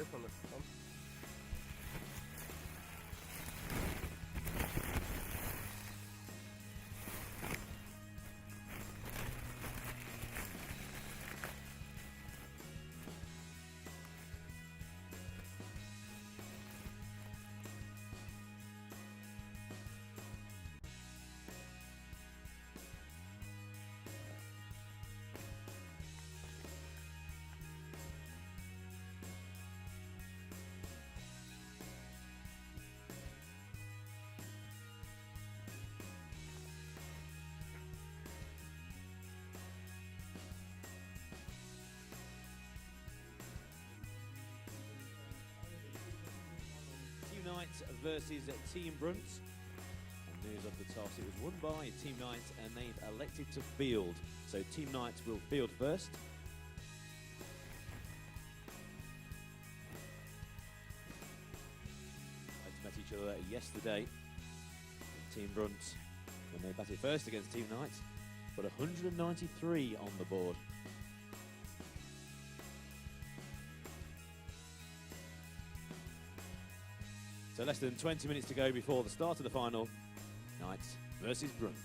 grip on the pump. Team Knight versus Team Brunt. And news of the toss, it was won by Team Knight and they've elected to field. So Team Knight will field first. Both met each other yesterday. Team Brunt, when they batted first against Team Knight, put 193 on the board. So less than 20 minutes to go before the start of the final. Knight versus Brunt.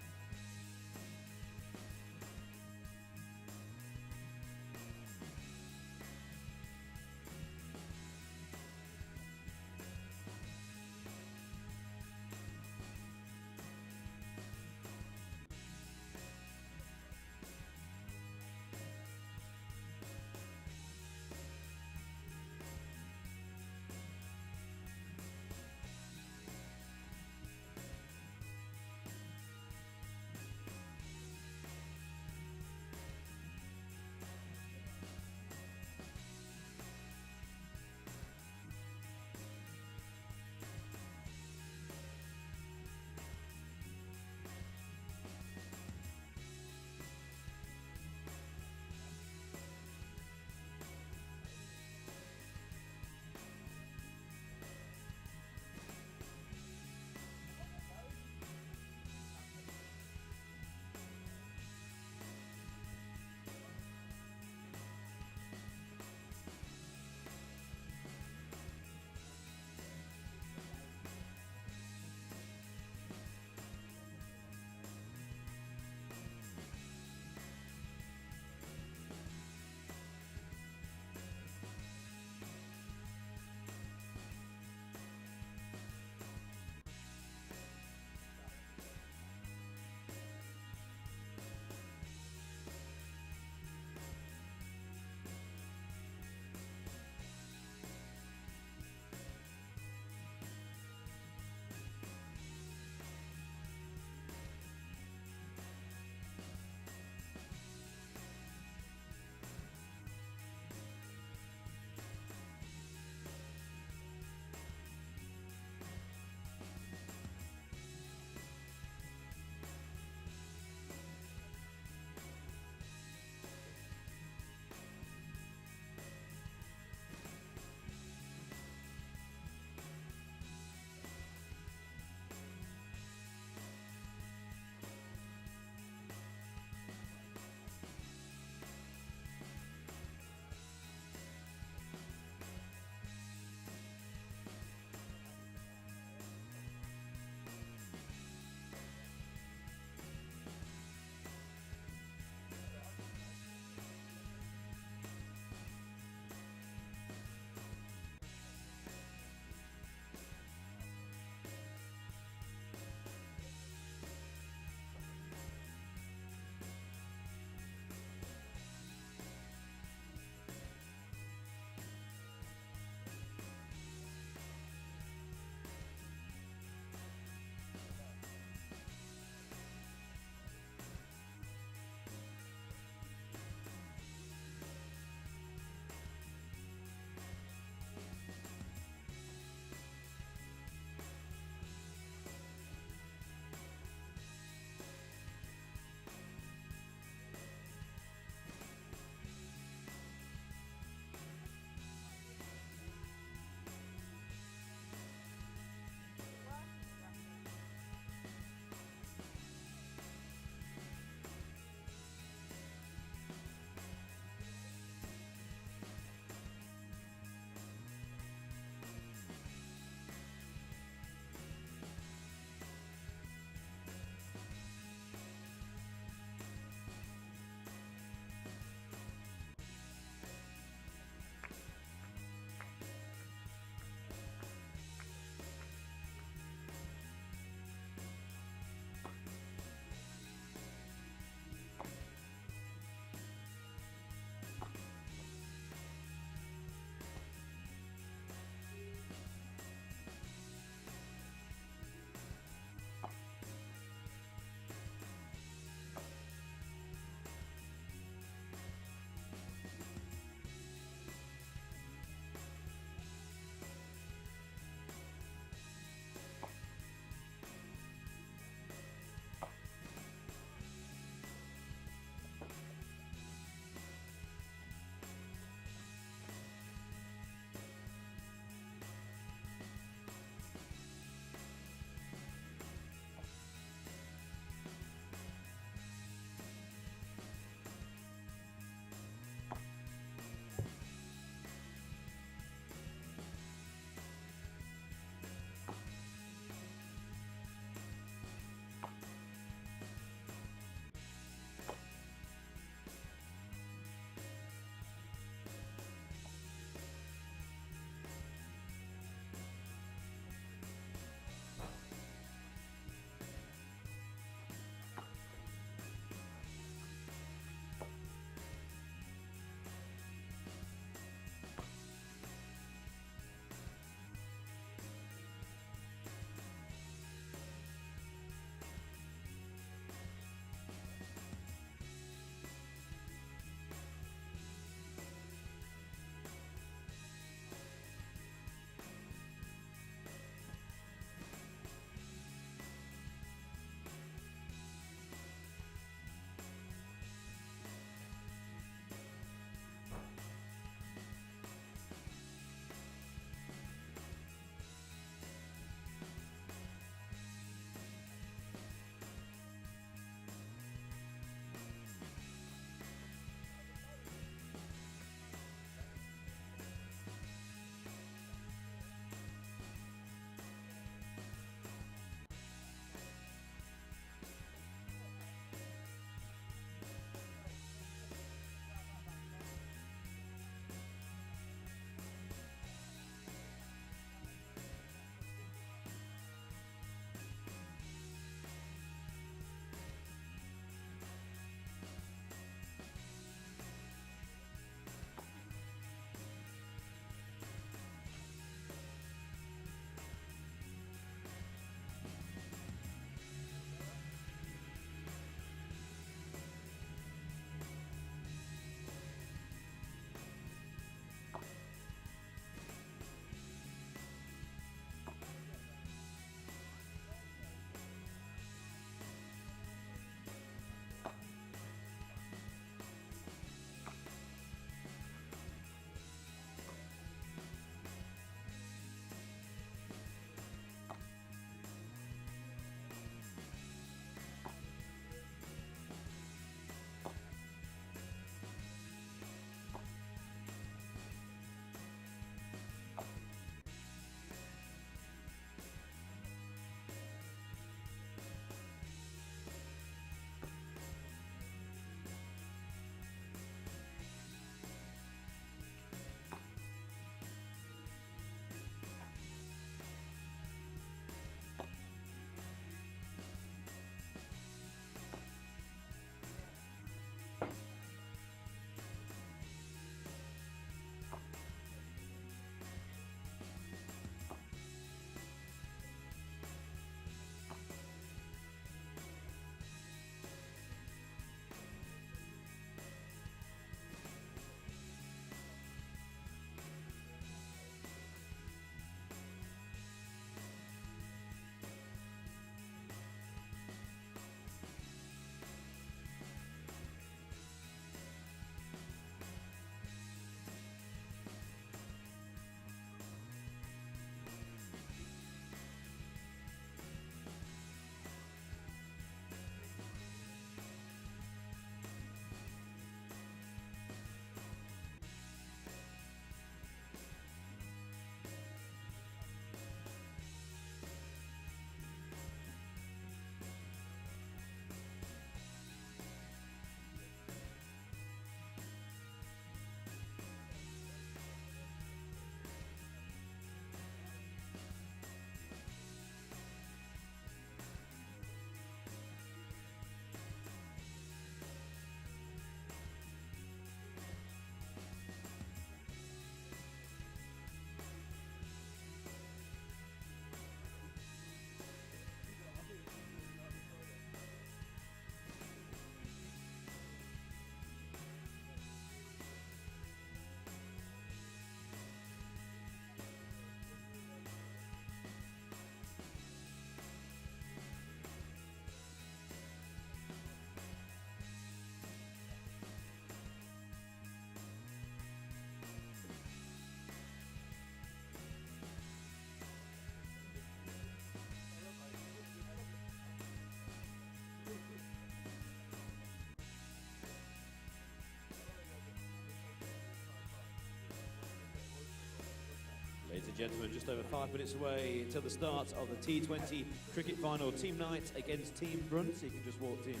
gentlemen, just over 5 minutes away till the start of the T20 cricket final. Team Knight against Team Brunt. So you can just walk in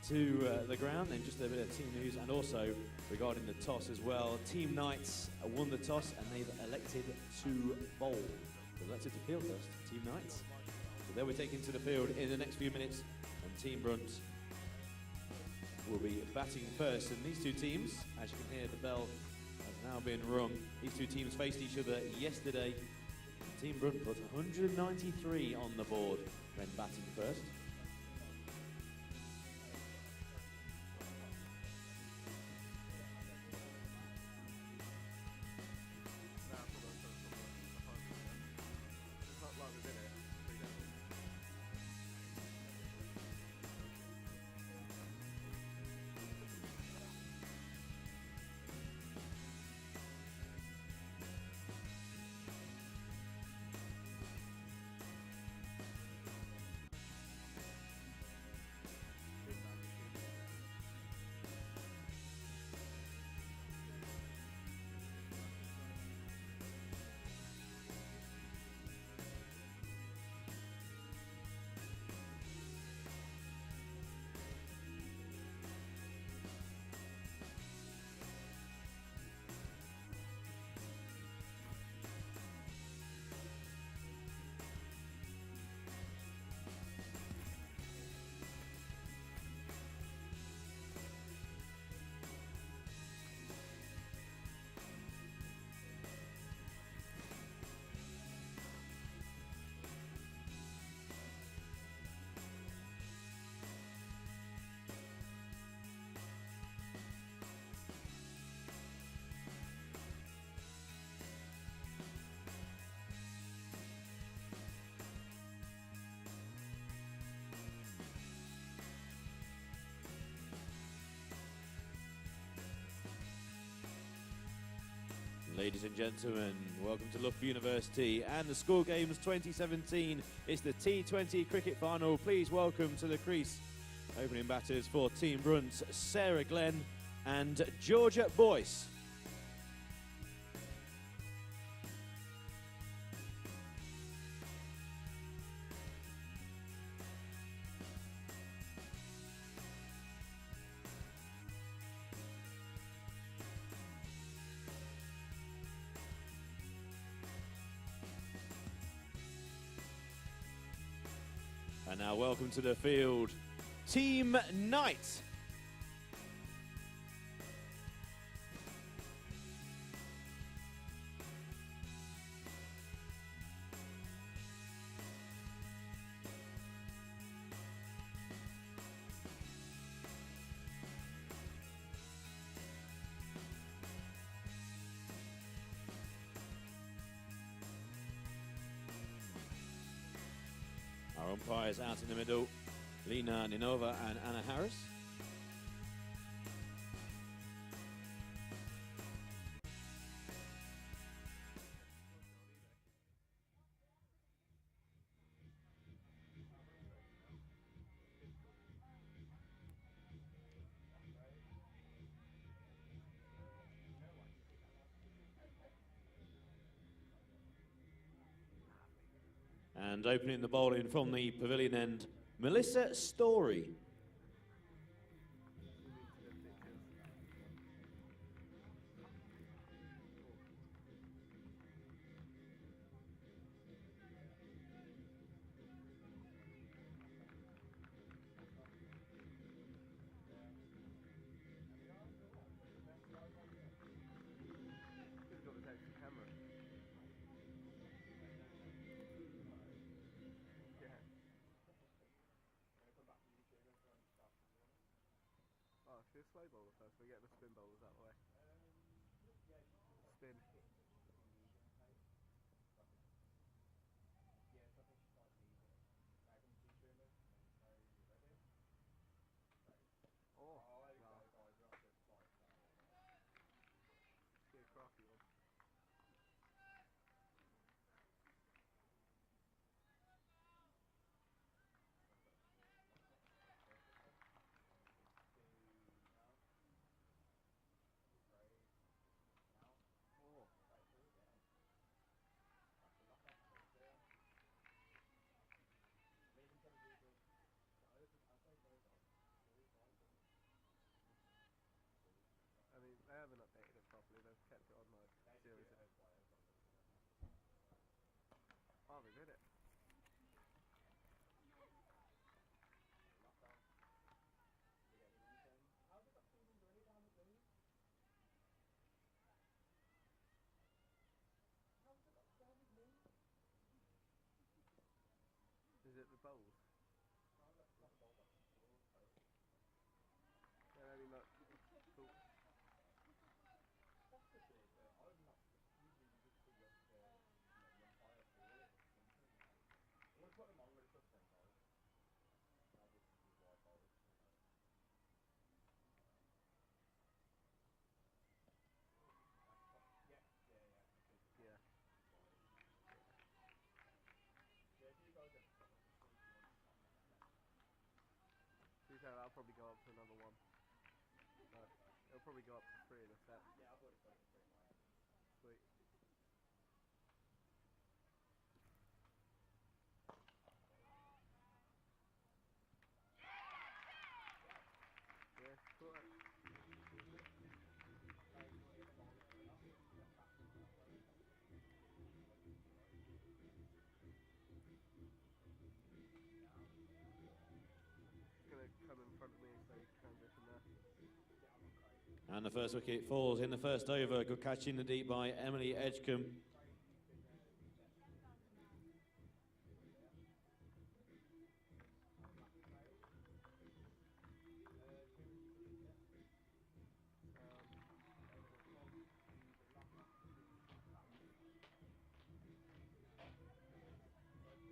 to the ground. Then just a bit of team news, and also regarding the toss as well. Team Knights won the toss and they've elected to bowl. They've elected to field first, Team Knights. So they'll be taken to the field in the next few minutes, and Team Brunt will be batting first. And these two teams, as you can hear, the bell has now been rung. These two teams faced each other yesterday. Team Brunt put 193 on the board when batting first. Ladies and gentlemen, welcome to Loughborough University and the School Games 2017. It's the T20 cricket final. Please welcome to the crease opening batters for Team Brunt, Sarah Glenn and Georgia Boyce. And now welcome to the field, Team Knight. Our umpires out in the middle, Lena Ninova and Anna Harris. And opening the bowling from the pavilion end, Melissa Story. Do a slow bowler first, we get the spin bowlers out of the way. Spin. Oh, wow. Be a crafty one. bowls. Yeah, only not. Cool. Yeah. To be fair, I'll probably go up to another one. It'll probably go up to 3 in a set. Sweet. Yeah, cool. He's gonna come in front of me, so he transition there. And the first wicket falls in the first over. Good catch in the deep by Emily Edgecombe.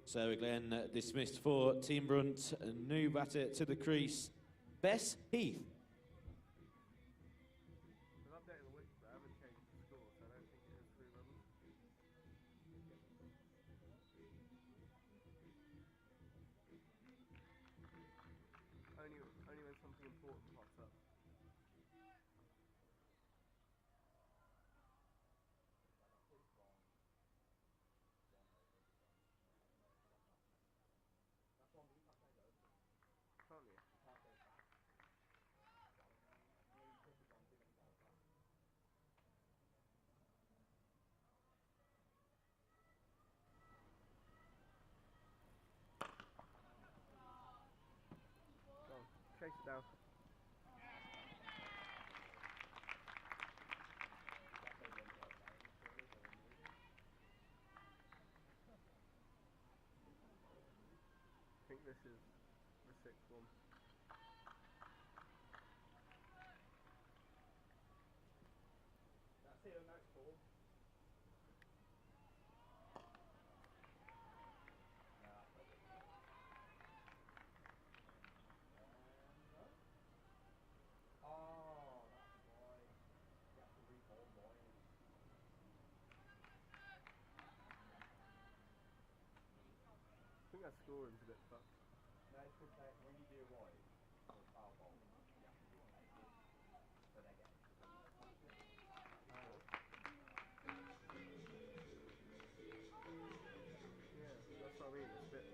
Sarah Glenn dismissed for Team Brunt. A new batter to the crease, Bess Heath. I've updated the wiki, but I haven't changed the score, so I don't think it is 3 runs. Only when something important pops up. Can't you? Go on, chase it down. I think this is the 6th one. I think that scoring's a bit fucked. Yeah, that's what I mean, it's a bit...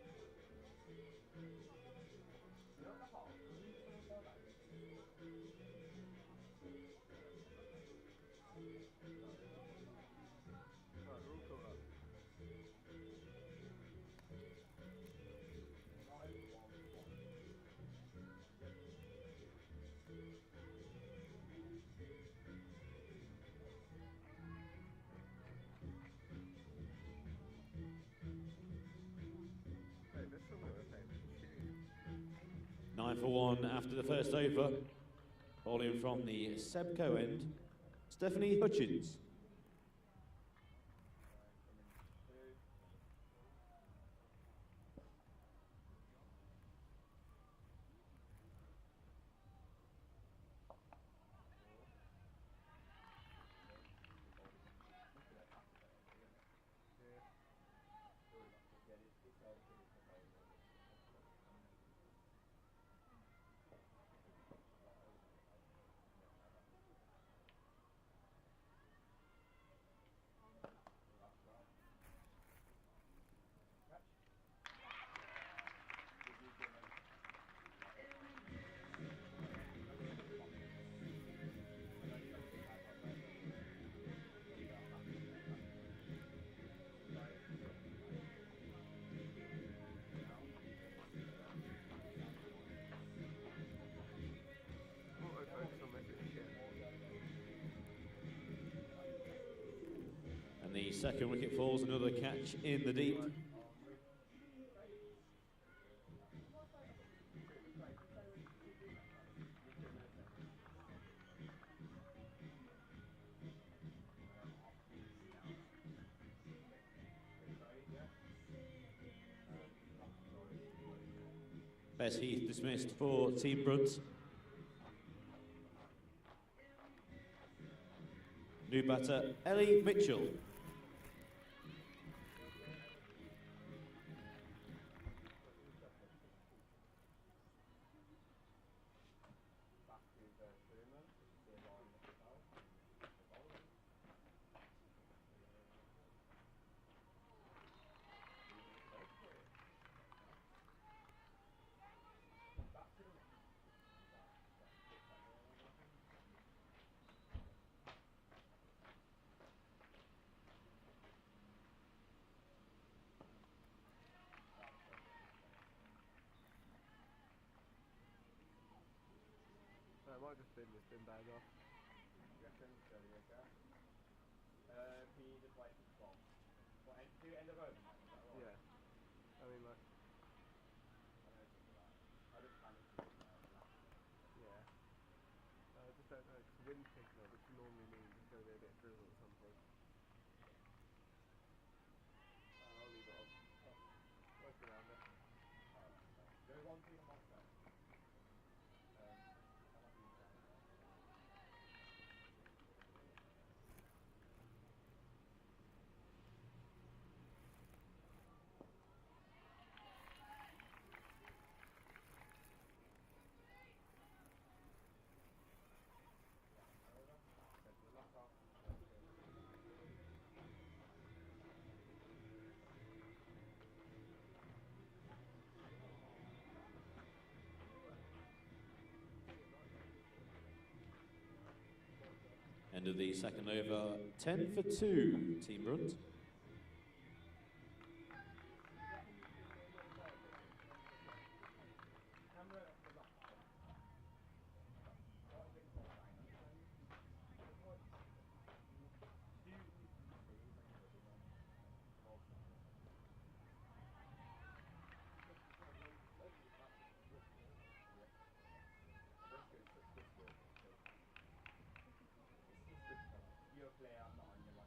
Right, we're all caught up. Hey, this song that we're playing is huge. 9 for 1 after the first over. Bowling from the Sebco end, Stephanie Hutchins. Yeah. 'Autofocus on this is shit. And the second wicket falls, another catch in the deep. Bess Heath dismissed for Team Brunt. New batter, Ellie Mitchell. It might just bin this bin bag off. You reckon? So, okay. Can you just like, well, do end of over, mate? Is that right? Yeah. I mean, like, I know something like that. I just panicked a bit now. yeah. I just don't know, because the wind's picking up, which normally means it's going to be a bit of drizzle at some point. I'll leave it on. Work around it. There's one thing I might say. End of the second over, 10 for 2, Team Brunt. You're clear, I'm not on your one.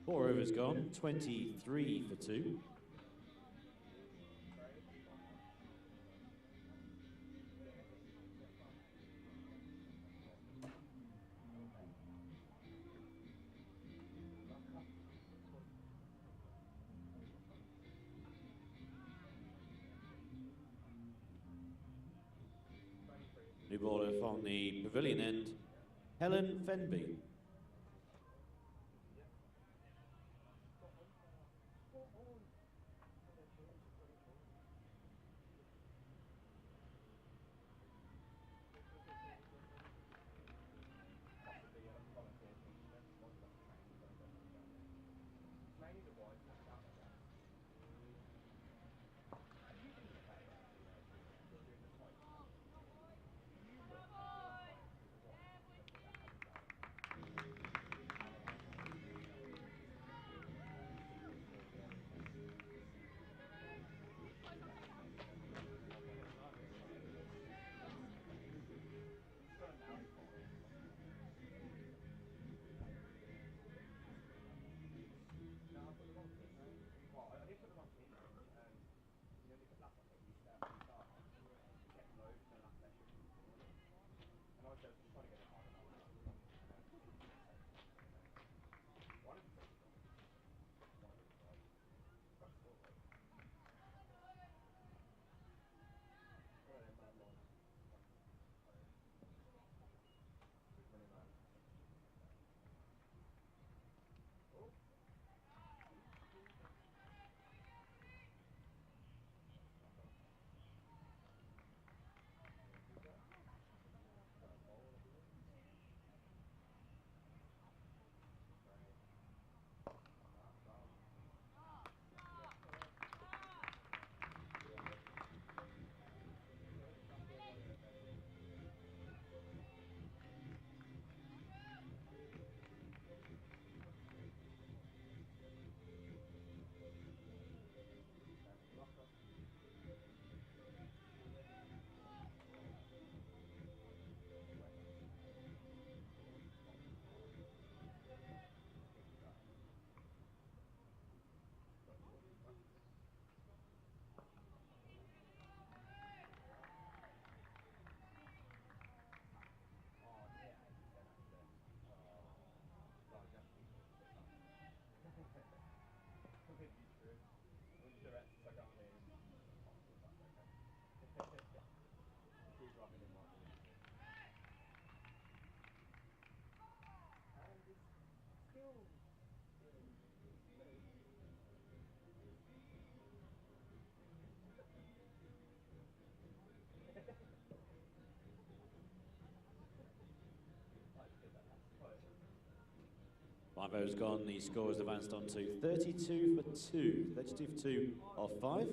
4 overs gone, 23 for 2. New ball from the pavilion end, Helen Fenby. Five overs gone, the score has advanced on to 32 for 2. 32 for 2 off 5.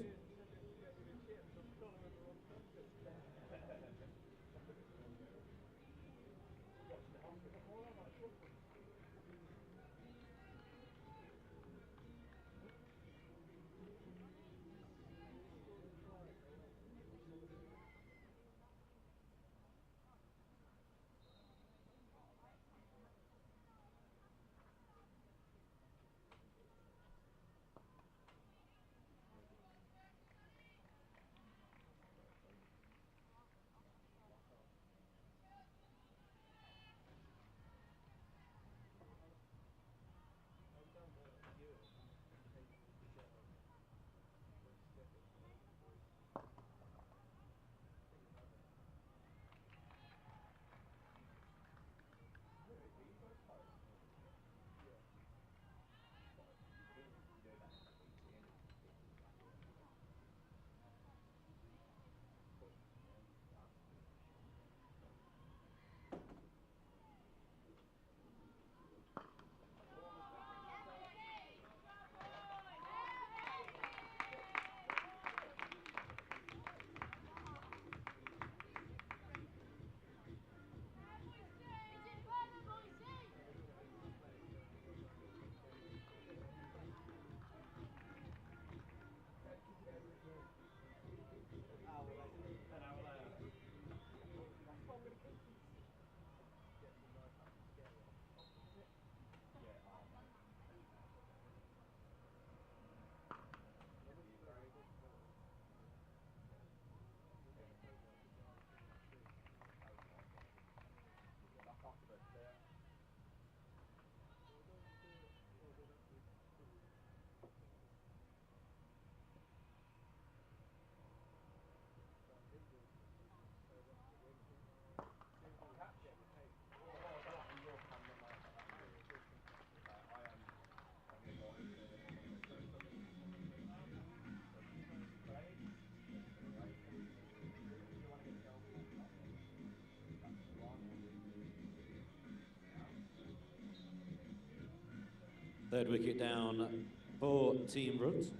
Third wicket down for Team Brunt.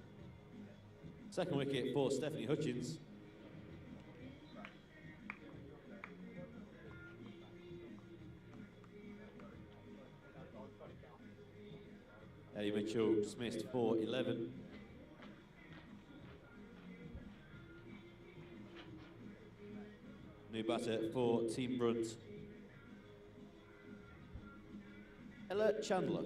Second wicket for Stephanie Hutchins. Ellie Mitchell dismissed for 11. New batter for Team Brunt, Ella Chandler.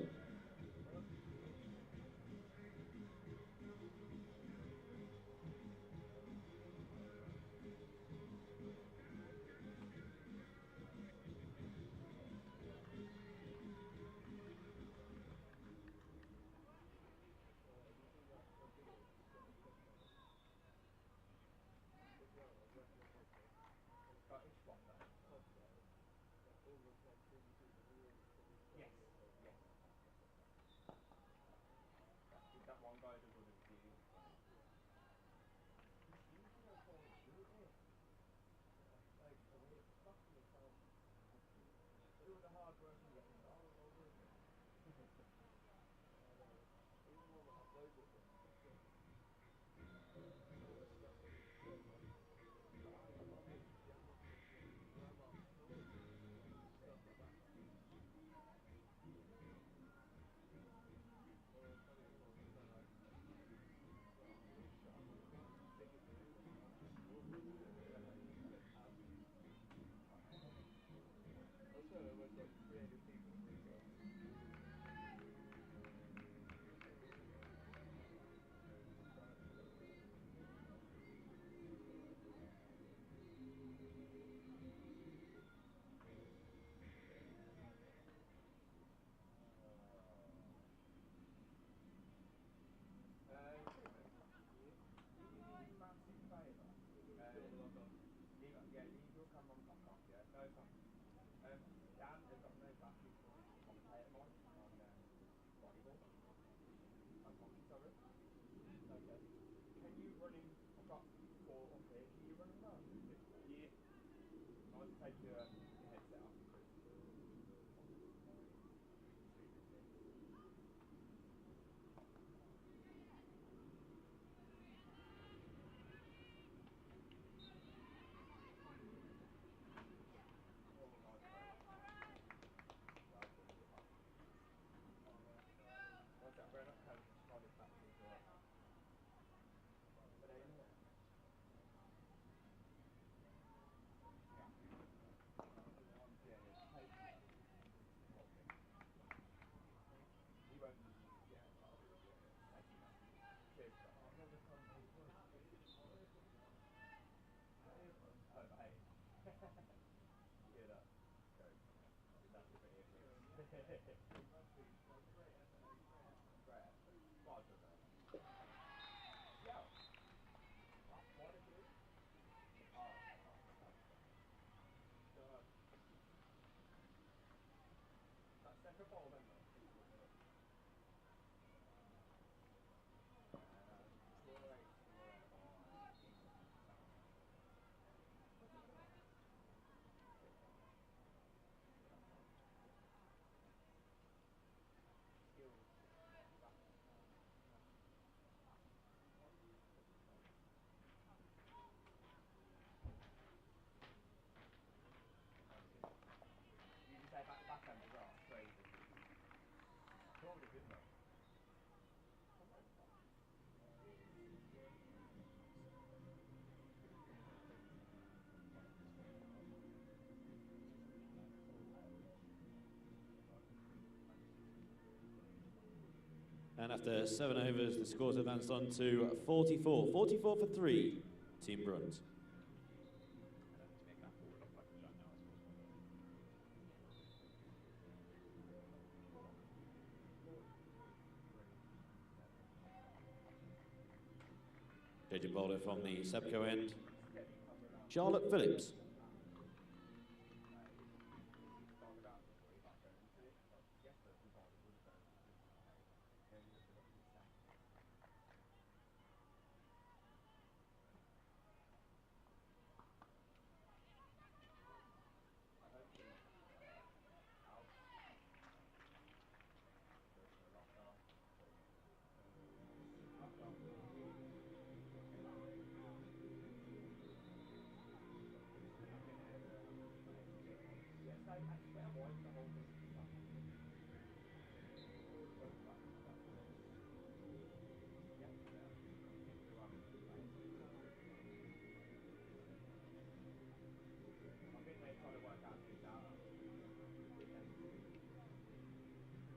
And after 7 overs, the scores advanced on to 44. 44 for 3, Team Brunt. Changing bowler from the Sebco end, Charlotte Phillips. actually get a voice the whole thing. Don't back that way. Yeah, yeah. Do I? I think they're trying to work out who's out. Yeah.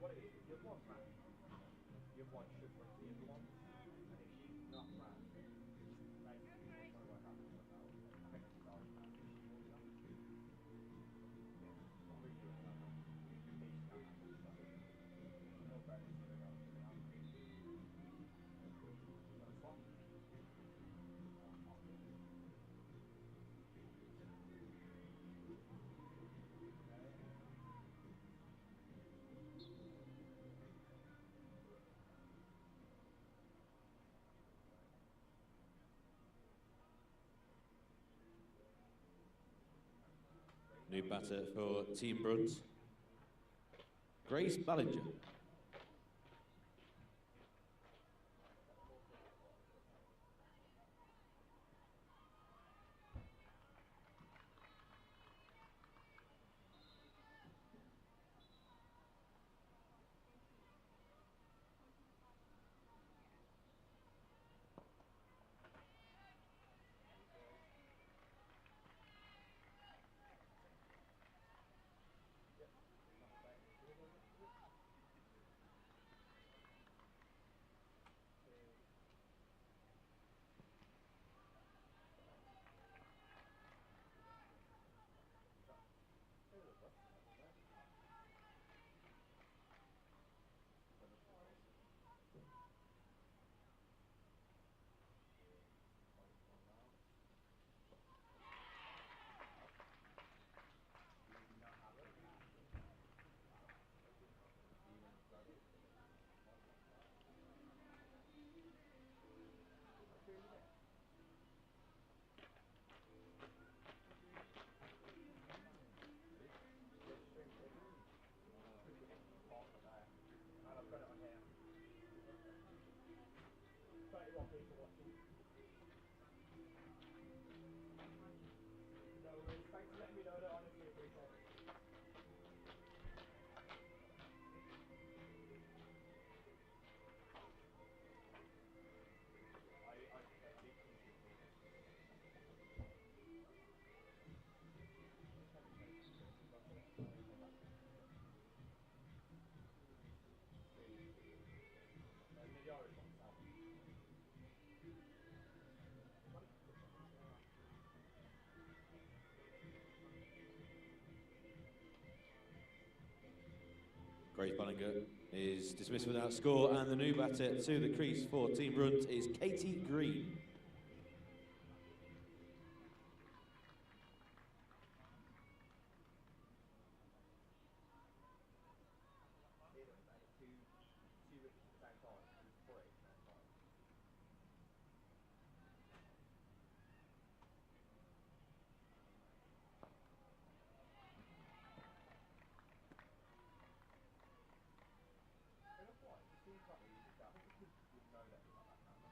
What it is, the other one's round. The other one should win the other one. And if she's not round, basically they're trying to work out who's out. I think she's already round. If she walks out. Yeah. I'm really doing that now. Peace now. No credit to the girls. No swap. New batter for Team Brunt, Grace Ballinger. People watching. No worries. Thanks for letting me know that. Honestly, appreciate it. I literally should call it. The Irish one, Sam. Grace Ballinger is dismissed without score, and the new batter to the crease for Team Brunt is Katie Green. Two wickets at the same time. It was three at the same time. I don't know why. It just seems like easy. I think the kids would know that it's not that kind of.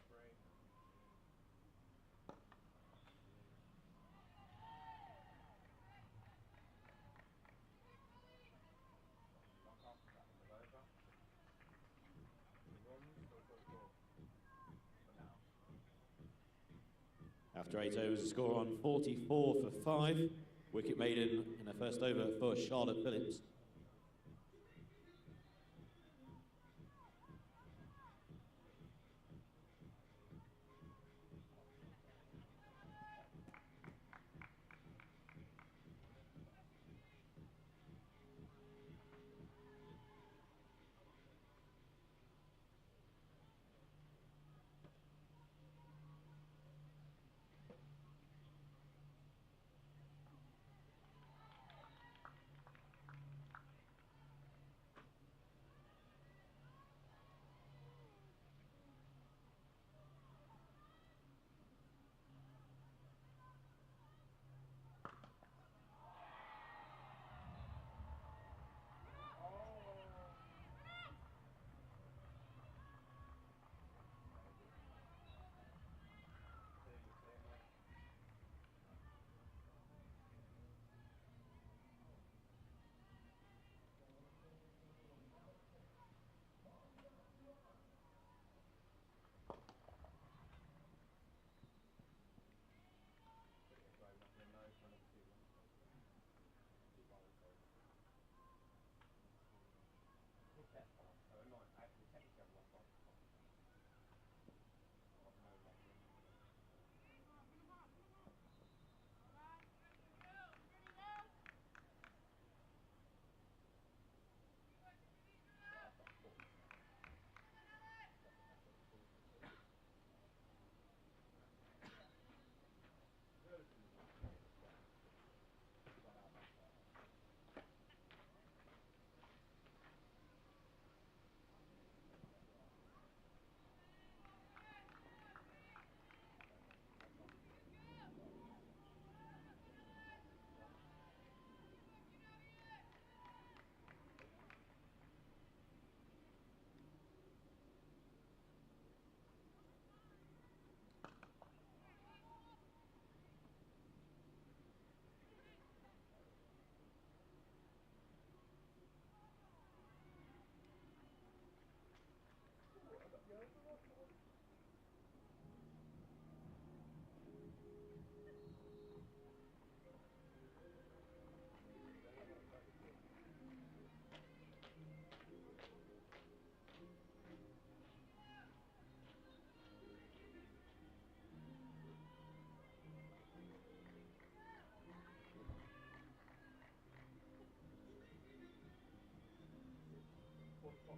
Three. Knock off. That one was over. The runs still 44. For now. After 8 overs, a score on 44 for 5. Wicket maiden in her first over for Charlotte Phillips.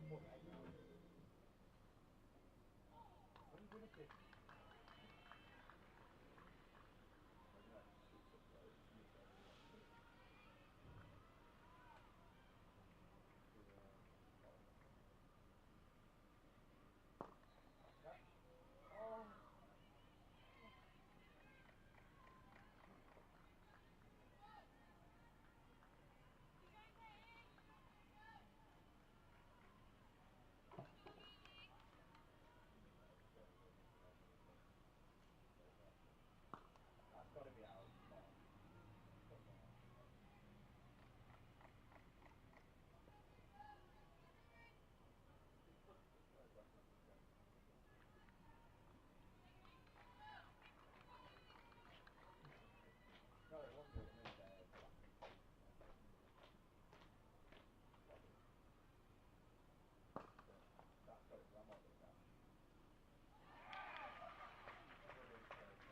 1.8 now. When you win a kick, I don't know, it just shoots up loads. You say you want to. Catch. Oh. That's got to be out. Come on. Come on. No, it wasn't good. I mean, that's got it. That might be a catch. I'm going after this one.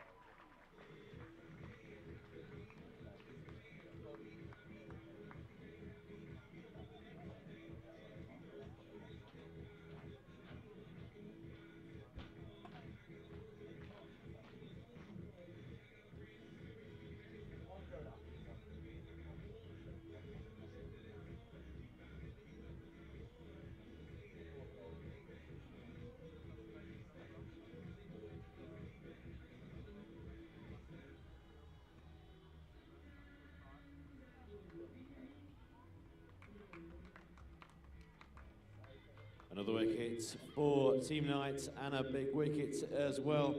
Another wicket for Team Knight and a big wicket as well.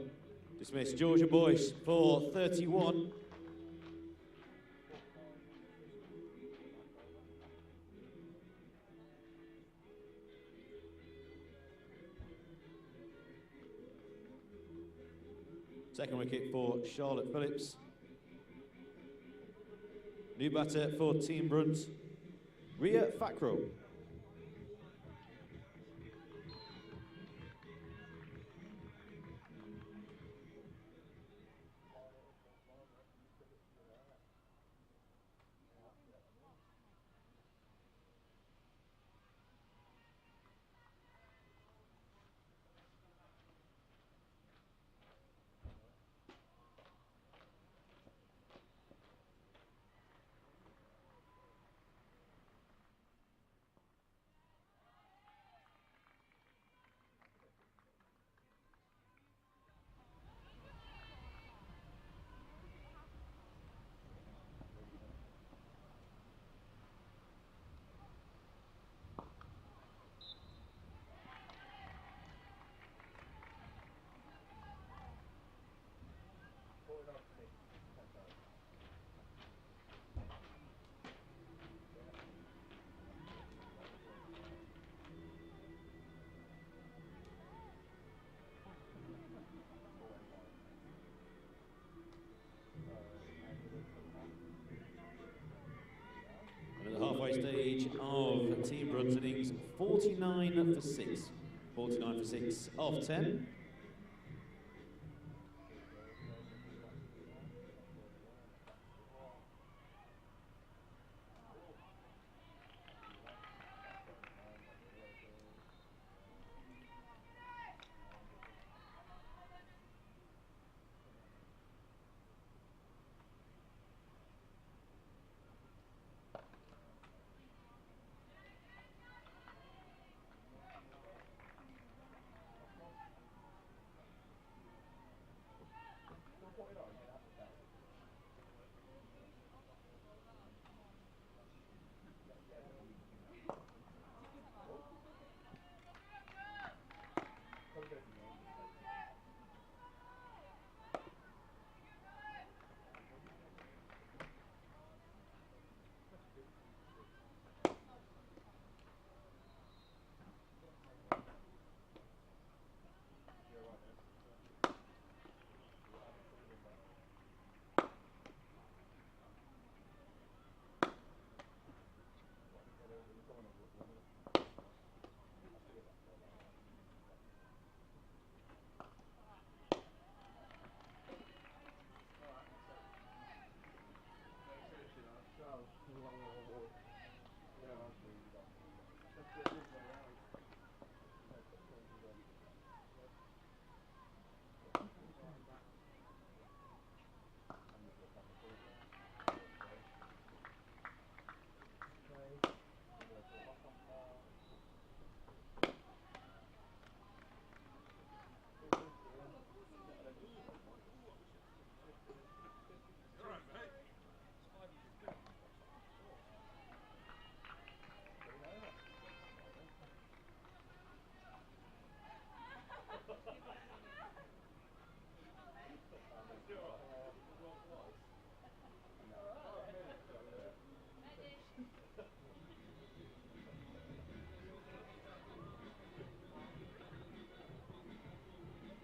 Dismissed Georgia Boyce for 31. Second wicket for Charlotte Phillips. New batter for Team Brunt, Ria Fakro. And at the halfway stage of Team Brunt's innings, 49 for 6. 49 for 6 off 10.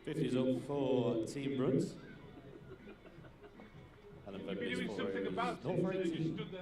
50's up for Team Brunt. Helen You'd be Fenton doing is something about it 0 for instead of just 18. stood there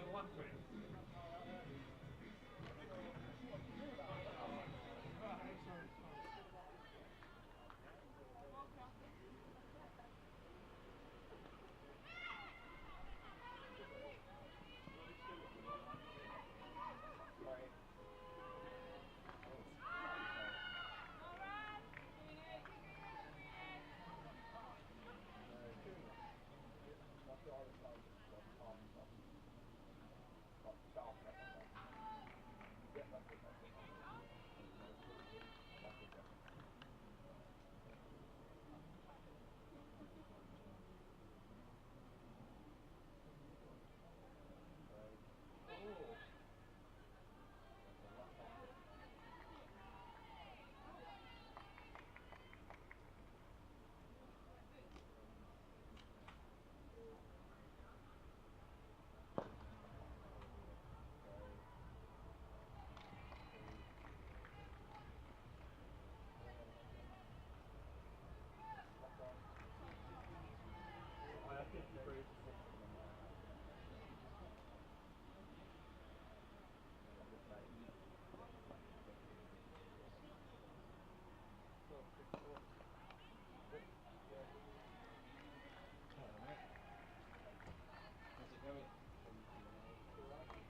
laughing.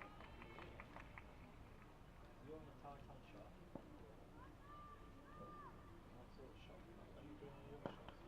You on the title shot? What sort of shot? Are you doing the other shots?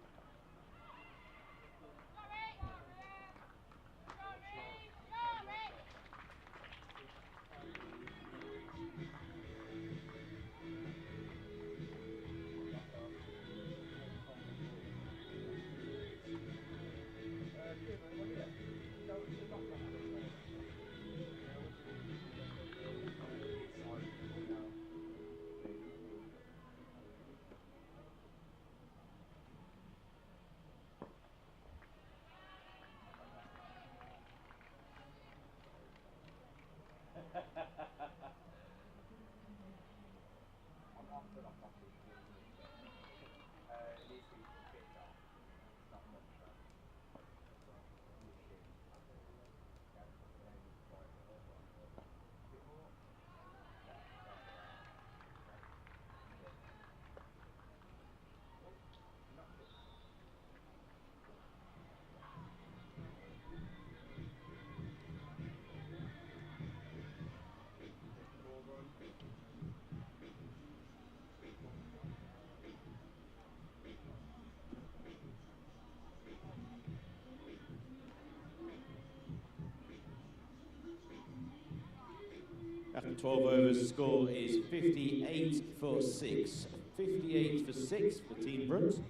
After 12 overs, the score is 58 for 6. 58 for 6 for Team Brunt.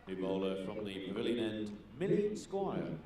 New bowler from the pavilion end, Millie Squire.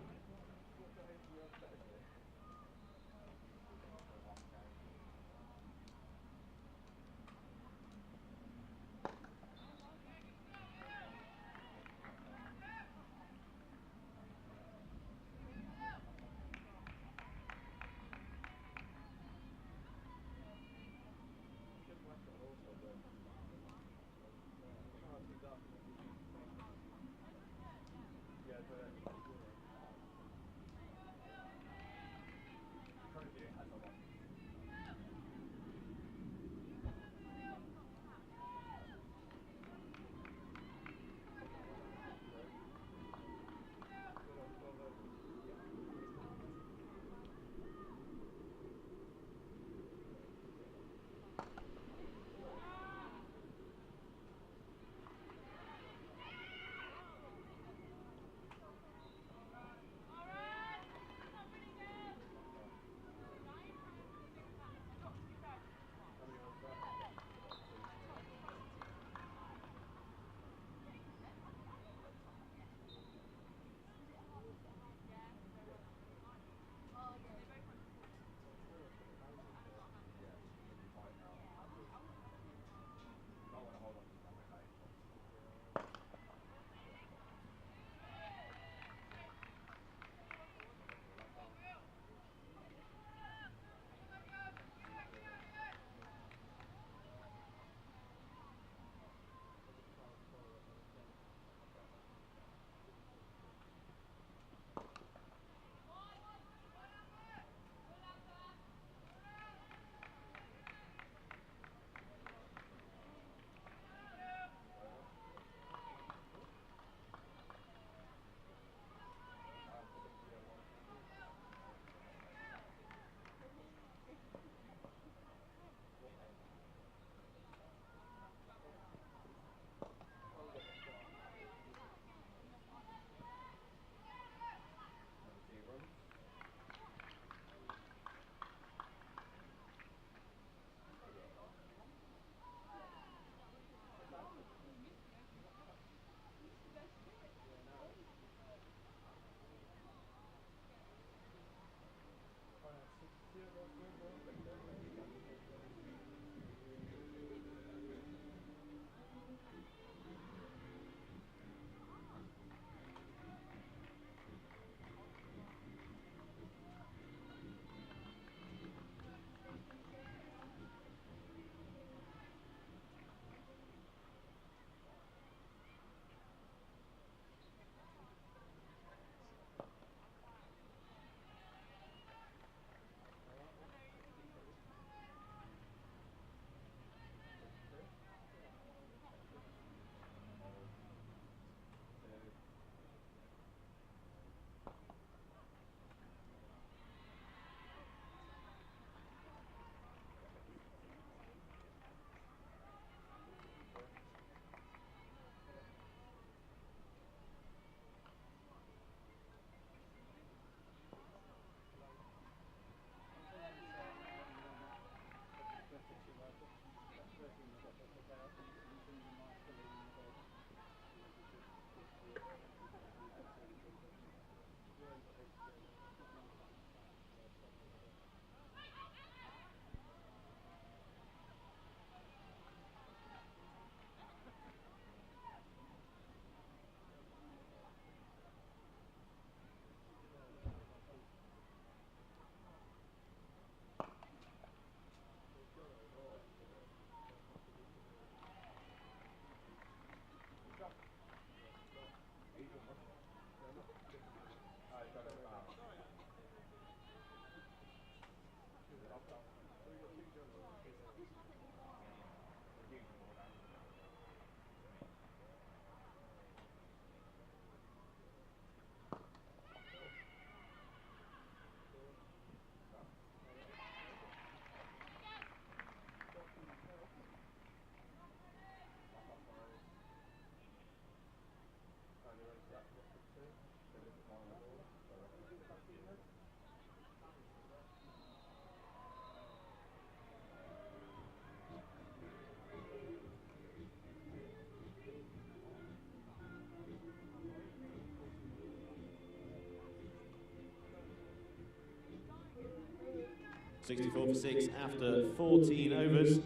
64 for 6 after 14 overs.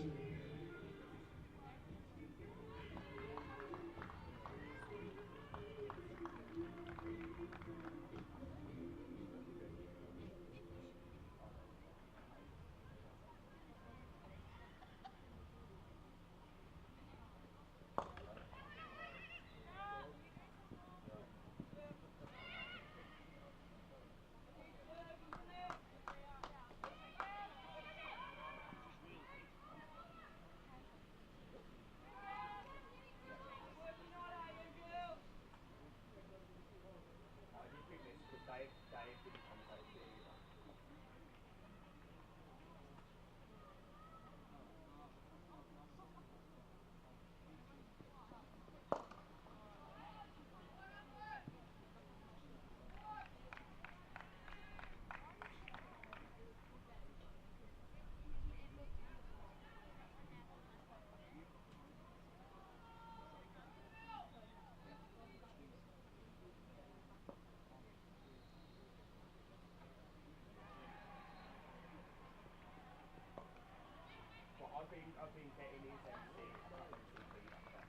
I've been getting his MC about him to beat after.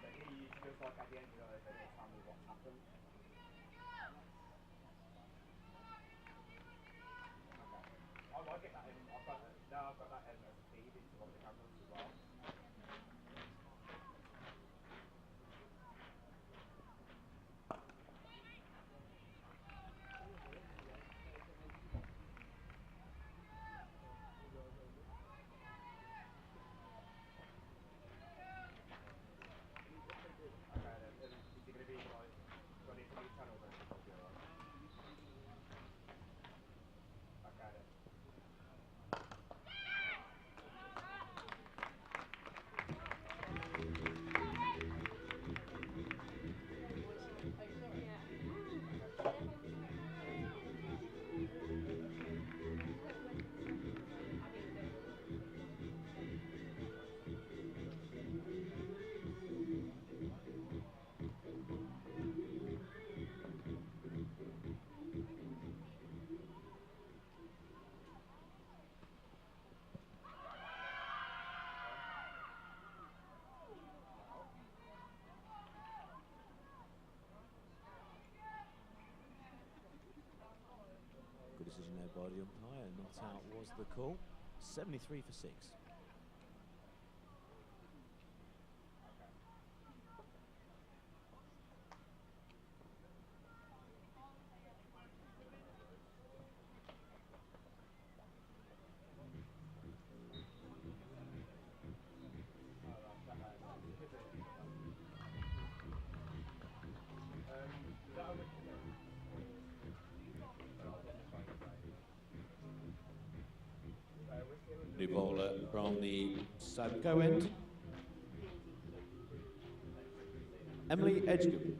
But he just like at the end of the over, they tell me what's happened. Okay. I'll get that in. I've got that as a feed into one of the cameras as well. Good decision there by the umpire. Not out was the call. 73 for 6. New bowler from the Sadco end, Emily Edgecombe.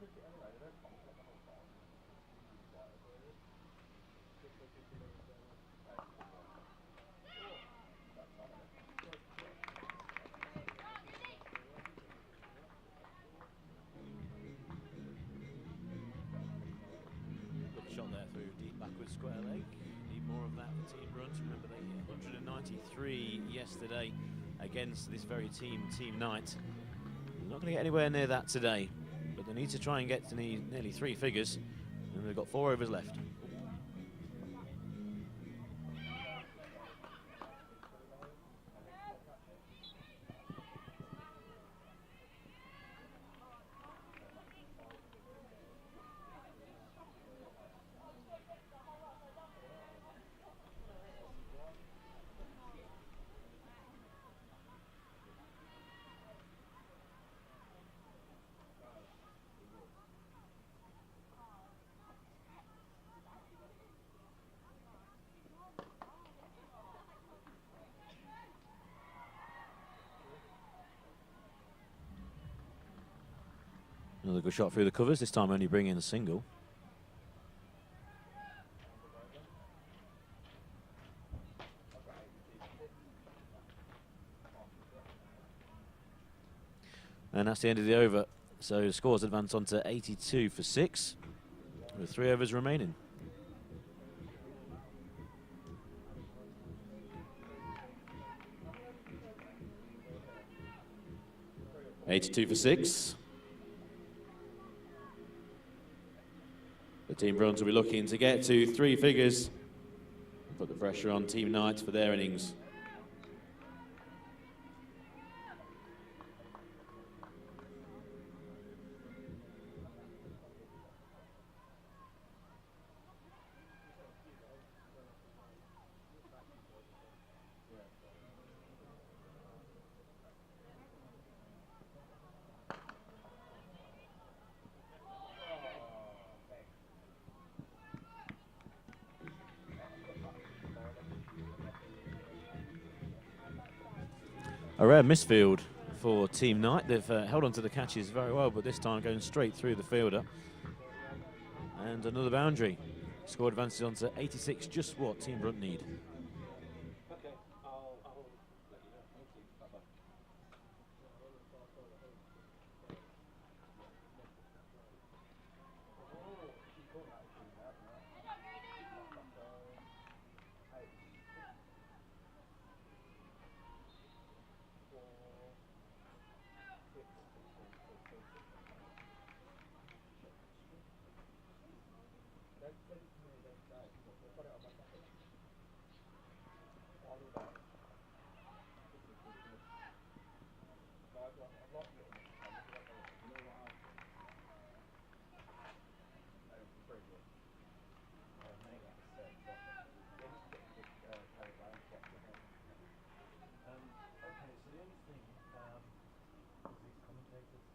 cricket anyway, they don't contact the whole time. Usually quite a bit. Just so people know what's going on. That's fine, isn't it? Good shot there through deep backward square leg. Need more of that for Team Brunt. Remember they hit 193 yesterday against this very team, Team Knight. They're not going to get anywhere near that today, but they need to try and get to nearly 3 figures, and they've got 4 overs left. Another good shot through the covers, this time only bringing a single. And that's the end of the over. So the scores advance on to 82 for 6, with 3 overs remaining. $82 for 6. The Team Brunt will be looking to get to 3 figures and put the pressure on Team Knight for their innings. A rare misfield for Team Knight. They've held on to the catches very well, but this time going straight through the fielder. And another boundary. Score advances on to 86, just what Team Brunt need. Okay, I'll let you know. Thank you. Bye-bye. She called that actually, hasn't it? Don't send it to me, don't say. We'll put it on my second. I'll do that. No, I've lost it. You know what else? It's very good. Mate, like I said, so we need to get the carry around check to him. Okay, so the only thing is these commentators.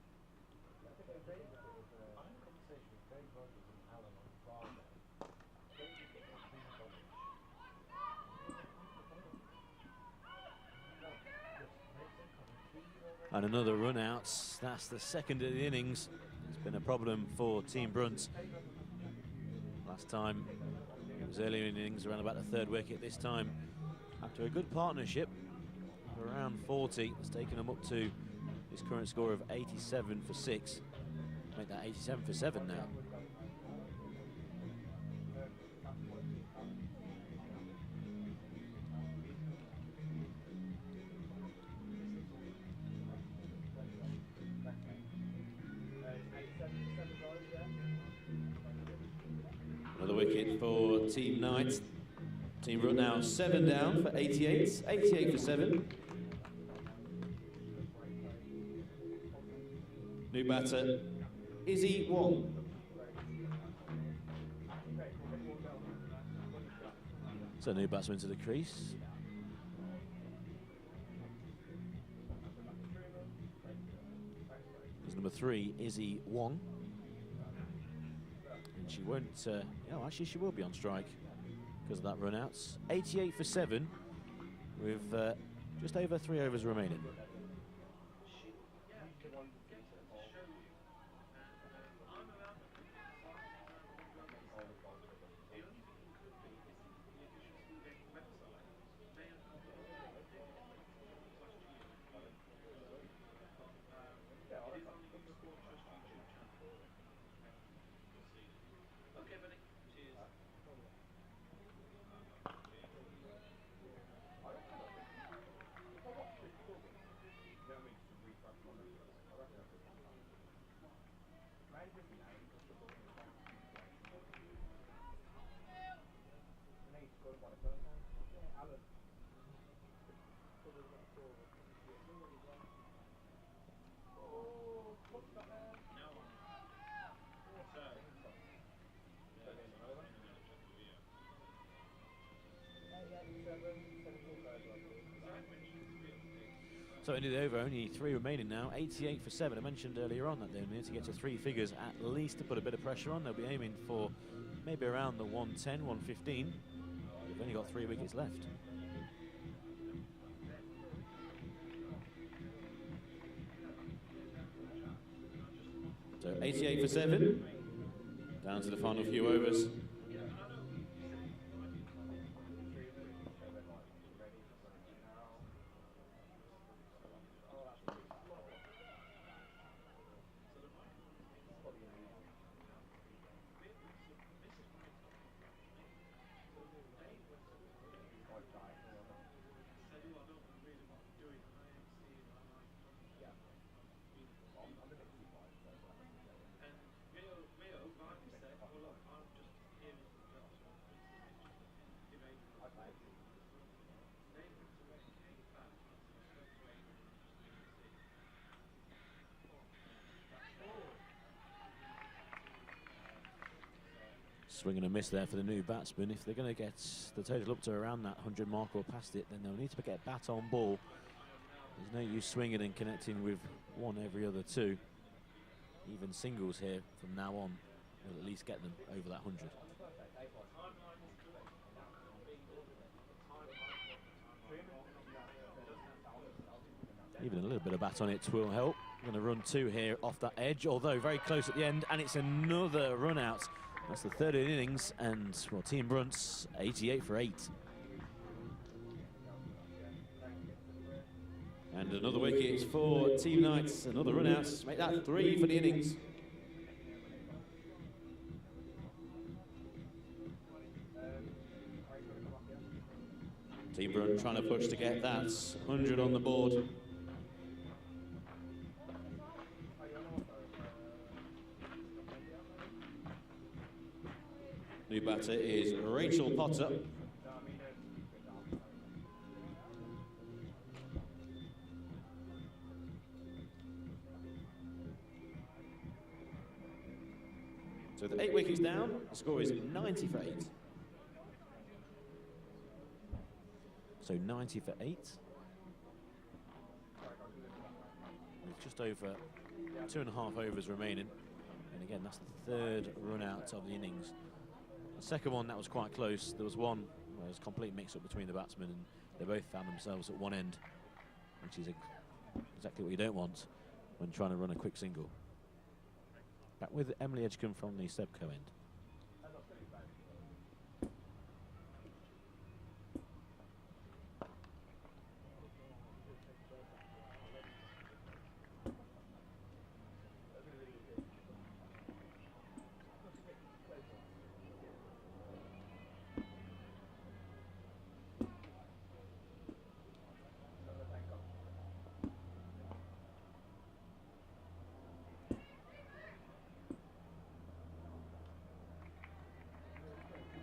I think I'm in conversation with Dave Rogers and Alan on Friday. Dave is getting a clean college. And another run out. That's the second of the innings. It's been a problem for Team Brunt. Last time it was earlier in the innings, around about the 3rd wicket. This time, after a good partnership of around 40, it's taken them up to his current score of 87 for 6. Make that 87 for 7 now. Another wicket for Team Knight. Team Brunt now 7 down for 88. 88 for 7. New batter, Izzy Wong. So new batsman to the crease. There's number 3, Izzy Wong. And she won't, actually she will be on strike because of that run outs. 88 for 7 with just over 3 overs remaining. So into the over, only 3 remaining now. 88 for 7. I mentioned earlier on that they need to get to 3 figures at least to put a bit of pressure on. They'll be aiming for maybe around the 110, 115. They've only got 3 wickets left. So 88 for 7. Down to the final few overs. Swing and a miss there for the new batsman. If they're going to get the total up to around that 100 mark or past it, then they'll need to get bat on ball. There's no use swinging and connecting with 1 every other 2. Even singles here from now on will at least get them over that 100. Even a little bit of bat on it will help. Going to run 2 here off that edge, although very close at the end, and it's another run out. That's the 3rd innings, and well, Team Brunt's 88 for 8. And another wicket for Team Knights, another run out. Make that 3 for the innings. Team Brunt trying to push to get that 100 on the board. New batter is Rachel Potter. So with 8 wickets down, the score is 90 for 8. So 90 for 8. With just over 2.5 overs remaining. And again, that's the 3rd run out of the innings. The second one, that was quite close. There was one where there was a complete mix-up between the batsmen, and they both found themselves at one end, which is exactly what you don't want when trying to run a quick single. Back with Emily Edgecombe from the Sebco end.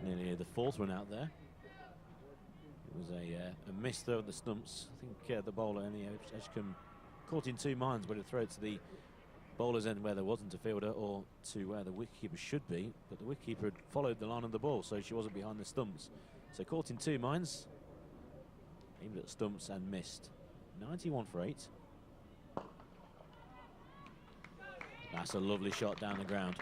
Nearly the 4th run out there. It was a miss throw at the stumps. I think the bowler, Emily Edgecombe, caught in 2 minds whether to throw it to the bowler's end where there wasn't a fielder or to where the wicketkeeper should be. But the wicketkeeper had followed the line of the ball, so she wasn't behind the stumps. So caught in 2 minds, aimed at the stumps and missed. 91 for 8. That's a lovely shot down the ground.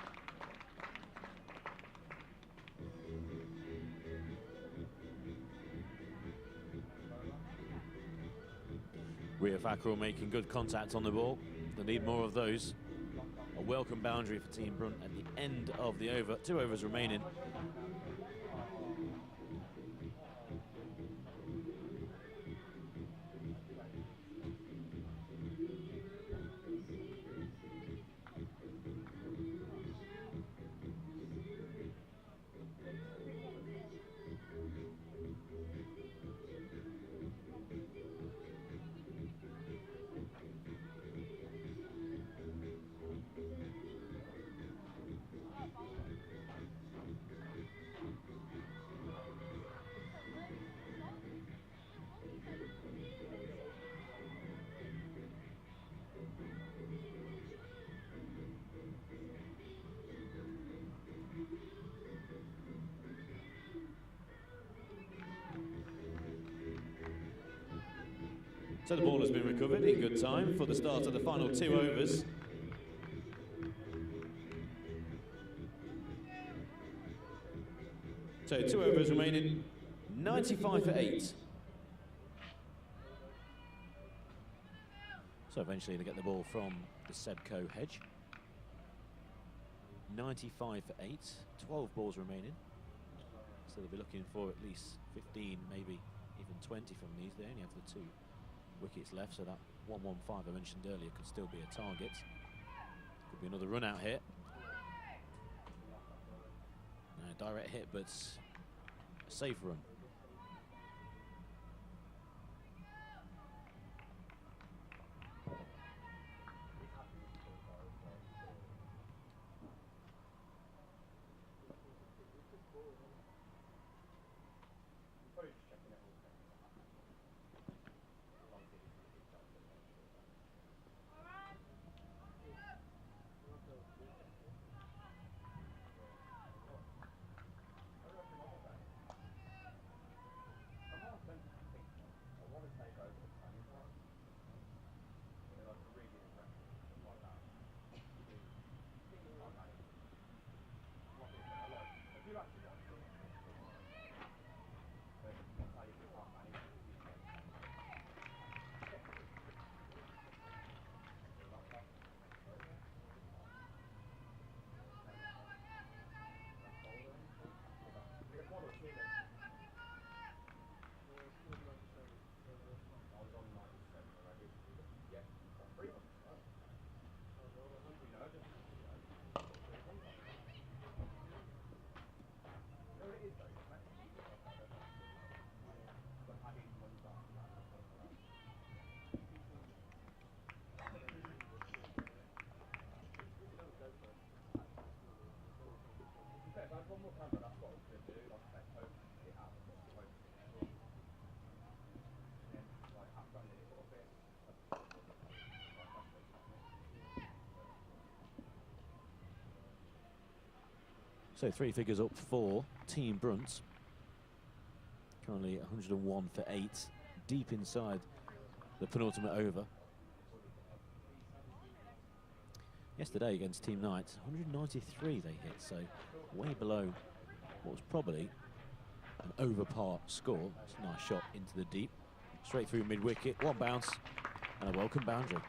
Ria Fackrell making good contact on the ball. They need more of those. A welcome boundary for Team Brunt at the end of the over. 2 overs remaining. So the ball has been recovered in good time for the start of the final 2 overs. So 2 overs remaining, 95 for 8. So eventually they get the ball from the Sebco hedge. 95 for 8, 12 balls remaining. So they'll be looking for at least 15, maybe even 20 from these. They only have the 2 wickets left, so that 115 I mentioned earlier could still be a target. Could be another run out here. No, direct hit, but a safe run. So 3 figures up for Team Brunt. Currently 101 for 8, deep inside the penultimate over. Yesterday against Team Knight, 193 they hit, so way below what was probably an over par score. It's a nice shot into the deep, straight through mid-wicket, 1 bounce and a welcome boundary.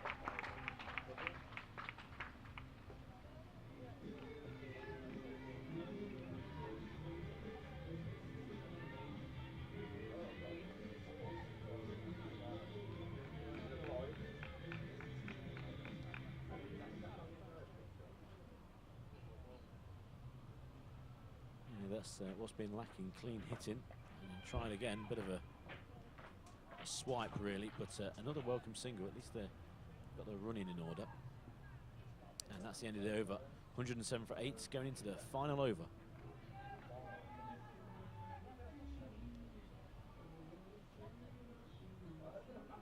That's what's been lacking, clean hitting. And trying again, bit of a swipe really, but another welcome single. At least they've got the running in order. And that's the end of the over. 107 for 8, going into the final over.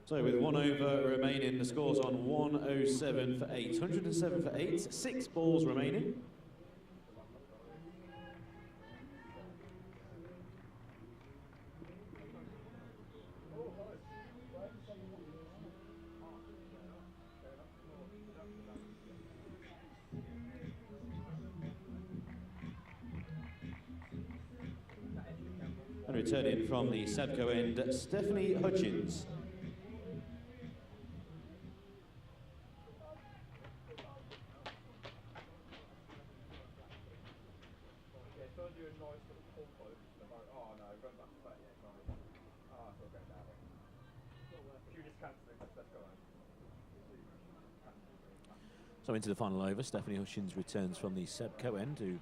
So with 1 over remaining, the score's on 107 for 8. 107 for 8, 6 balls remaining. And returning from the Sebco end, Stephanie Hutchins. So into the final over, Stephanie Hutchins returns from the Sebco end, who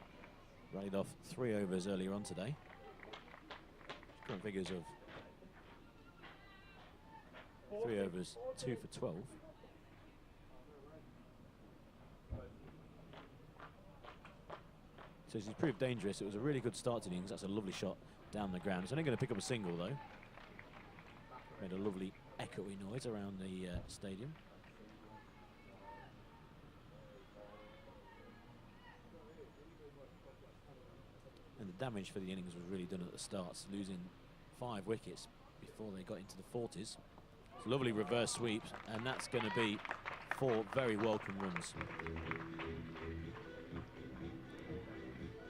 rallied off 3 overs earlier on today. Current figures of 3 overs, 2 for 12. So she's proved dangerous. It was a really good start to the innings. That's a lovely shot down the ground. It's only going to pick up a single though. Made a lovely echoey noise around the stadium. And the damage for the innings was really done at the start, losing 5 wickets before they got into the 40s. It's a lovely reverse sweep, and that's going to be 4 very welcome runs.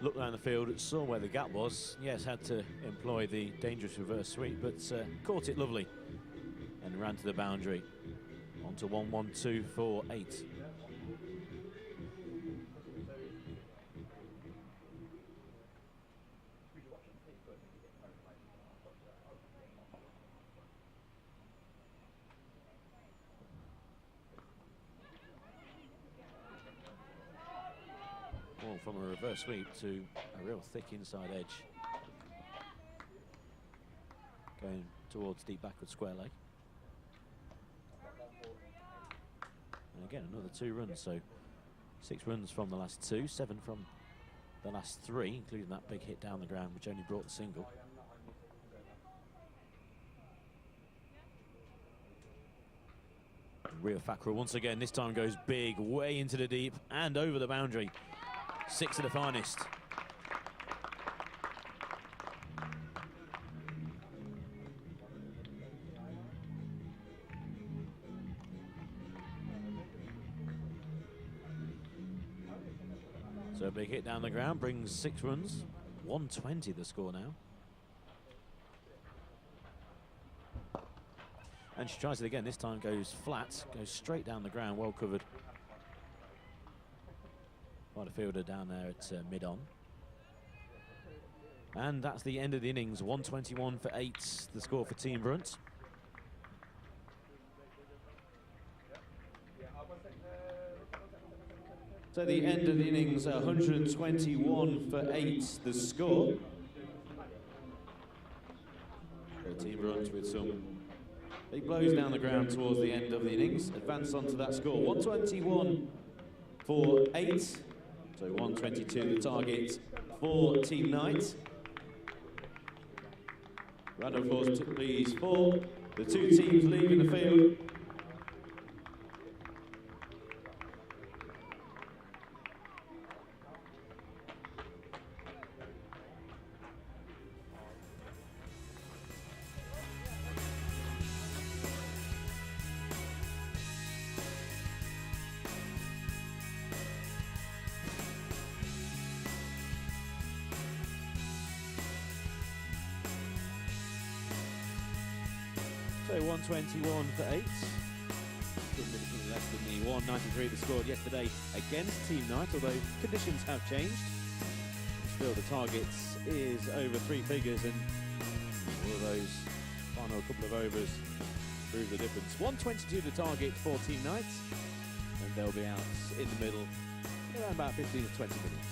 Looked down the field, saw where the gap was. Yes, had to employ the dangerous reverse sweep, but caught it lovely and ran to the boundary. On to 1-1-2 for 8. Well, from a reverse sweep to a real thick inside edge. Going towards deep backward square leg. And again, another 2 runs, so 6 runs from the last 2, 7 from the last 3, including that big hit down the ground, which only brought the single. Rio Fackrell once again, this time goes big, way into the deep and over the boundary. 6 of the finest. So a big hit down the ground brings 6 runs. 120 the score now. And she tries it again. This time goes flat, goes straight down the ground, well covered. Quite a fielder down there at mid-on. And that's the end of the innings. 121 for 8, the score for Team Brunt. So the end of the innings, 121 for 8, the score. So Team Brunt with some big blows down the ground towards the end of the innings. Advance onto that score. 121 for 8. So 122 the target for Team Knight. Round of applause please for the 2 teams leaving the field. So 121 for 8. Significantly less than the 193 that scored yesterday against Team Knight, although conditions have changed. Still, the target is over 3 figures, and all of those final couple of overs prove the difference. 122 the target for Team Knight, and they'll be out in the middle around about 15 to 20 minutes.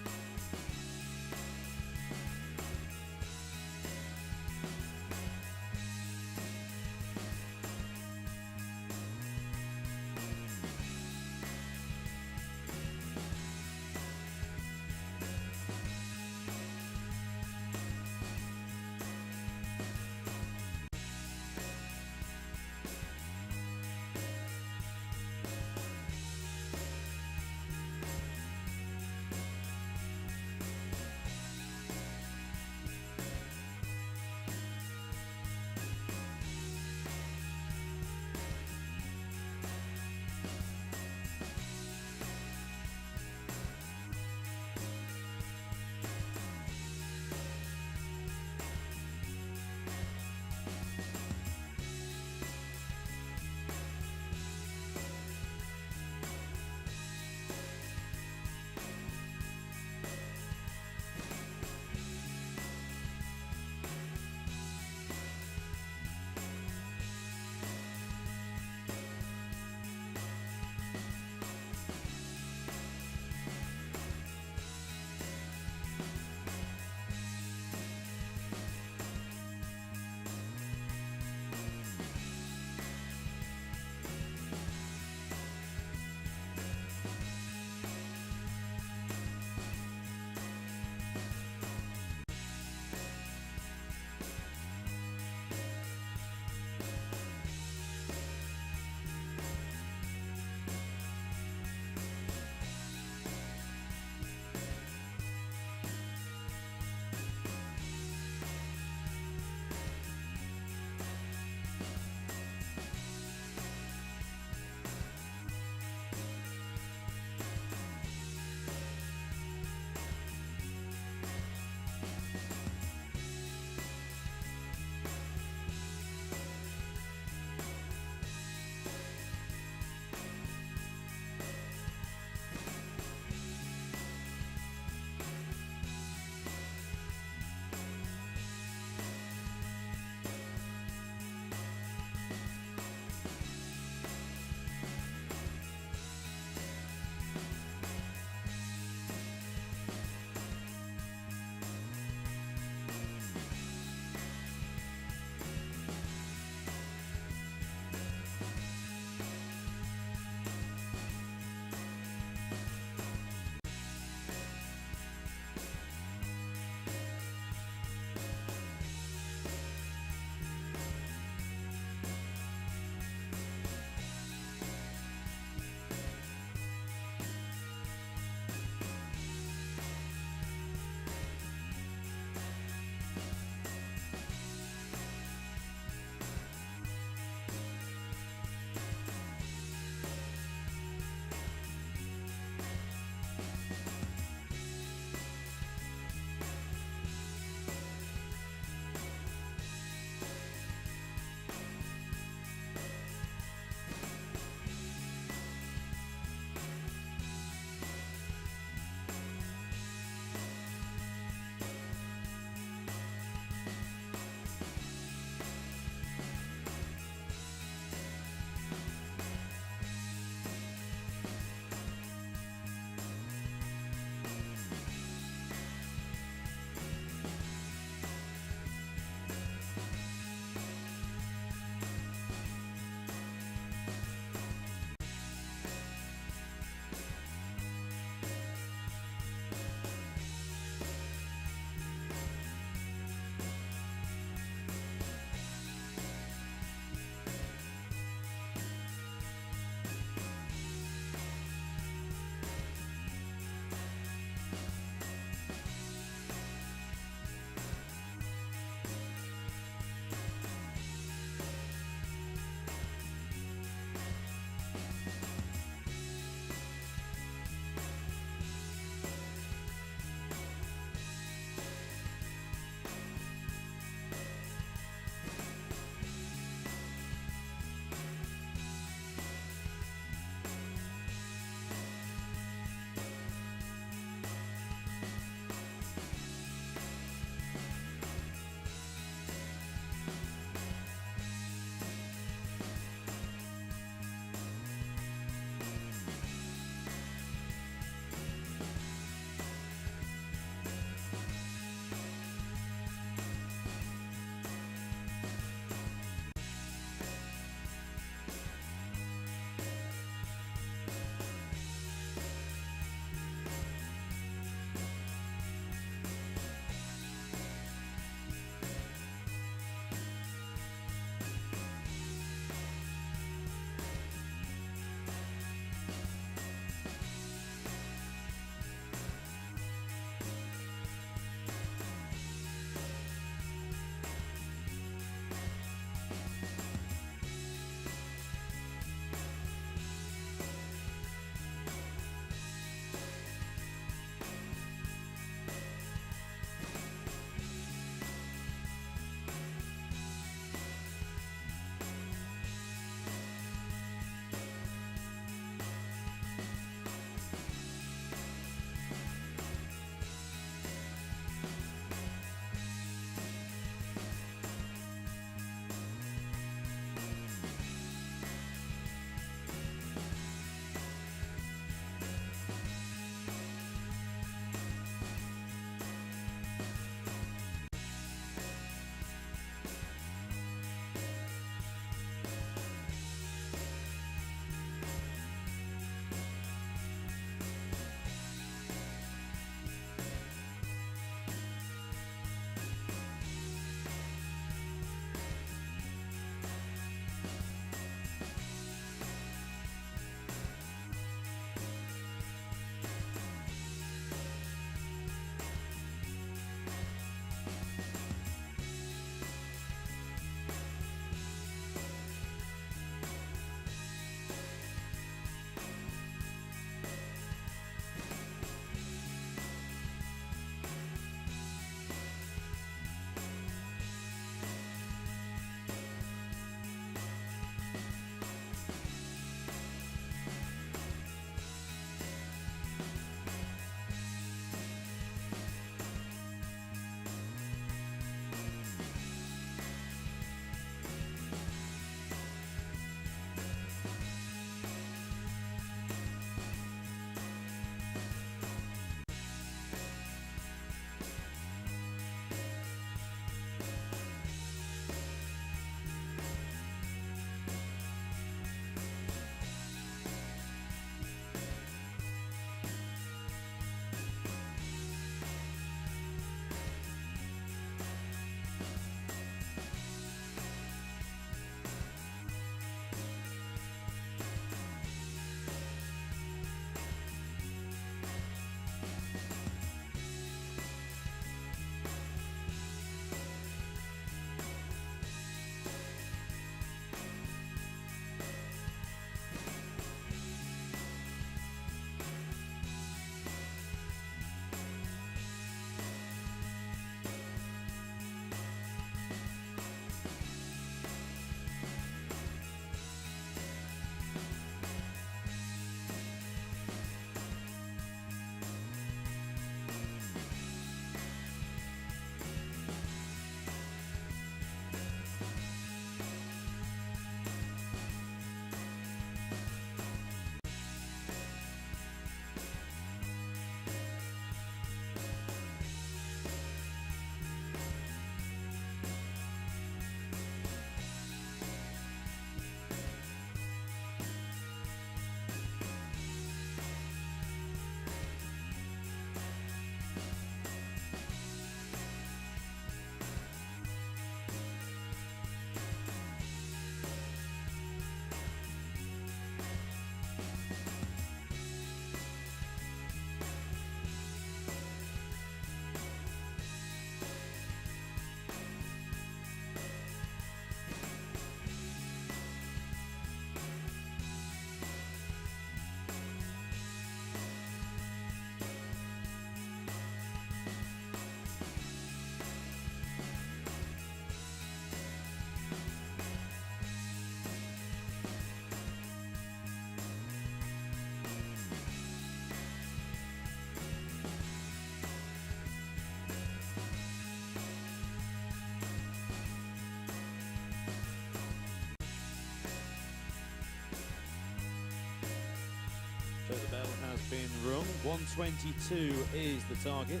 So the bell has been rung. 122 is the target.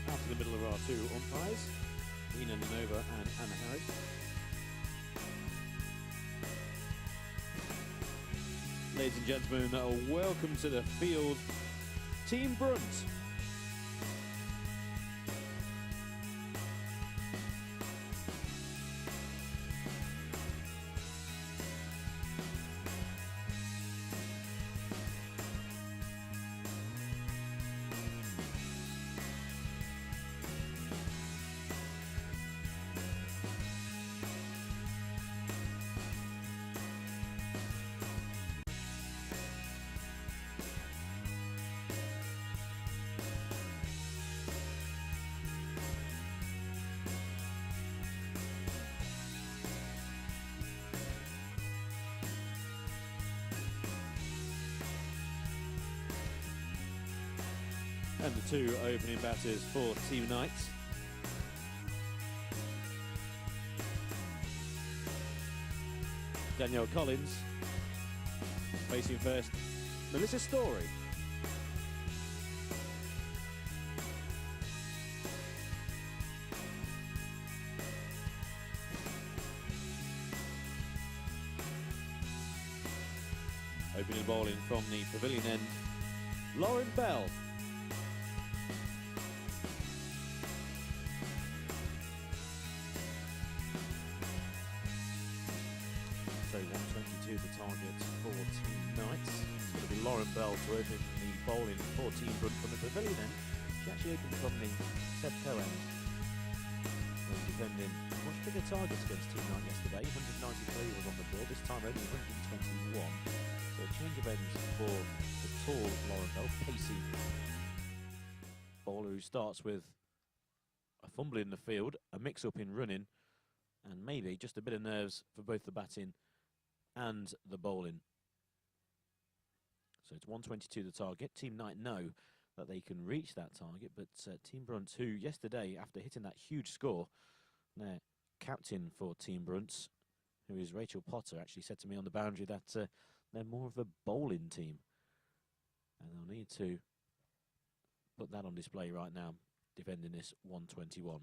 Out to the middle of our two umpires, Nina Nanova and Anna Harris. Ladies and gentlemen, welcome to the field, Team Brunt. And the two opening batters for Team Knights. Danielle Collins facing first Melissa Story. Opening bowling from the pavilion end, Lauren Bell. So 122 the target for Team Knights. It's going to be Lauren Bell to open the bowling for Team Brunt from the pavilion end. She actually opened from the Sebco end. And defending a much bigger target against Team Knight yesterday. 193 was on the board, this time only 121. So a change of ends for the tall Lauren Bell, pacey bowler who starts with a fumble in the field, a mix-up in running, and maybe just a bit of nerves for both the batting and the bowling. So it's 122 the target. Team Knight know that they can reach that target, but Team Brunt, who yesterday, after hitting that huge score, their captain for Team Brunt, who is Rachel Potter, actually said to me on the boundary that they're more of a bowling team. And they'll need to put that on display right now, defending this 121.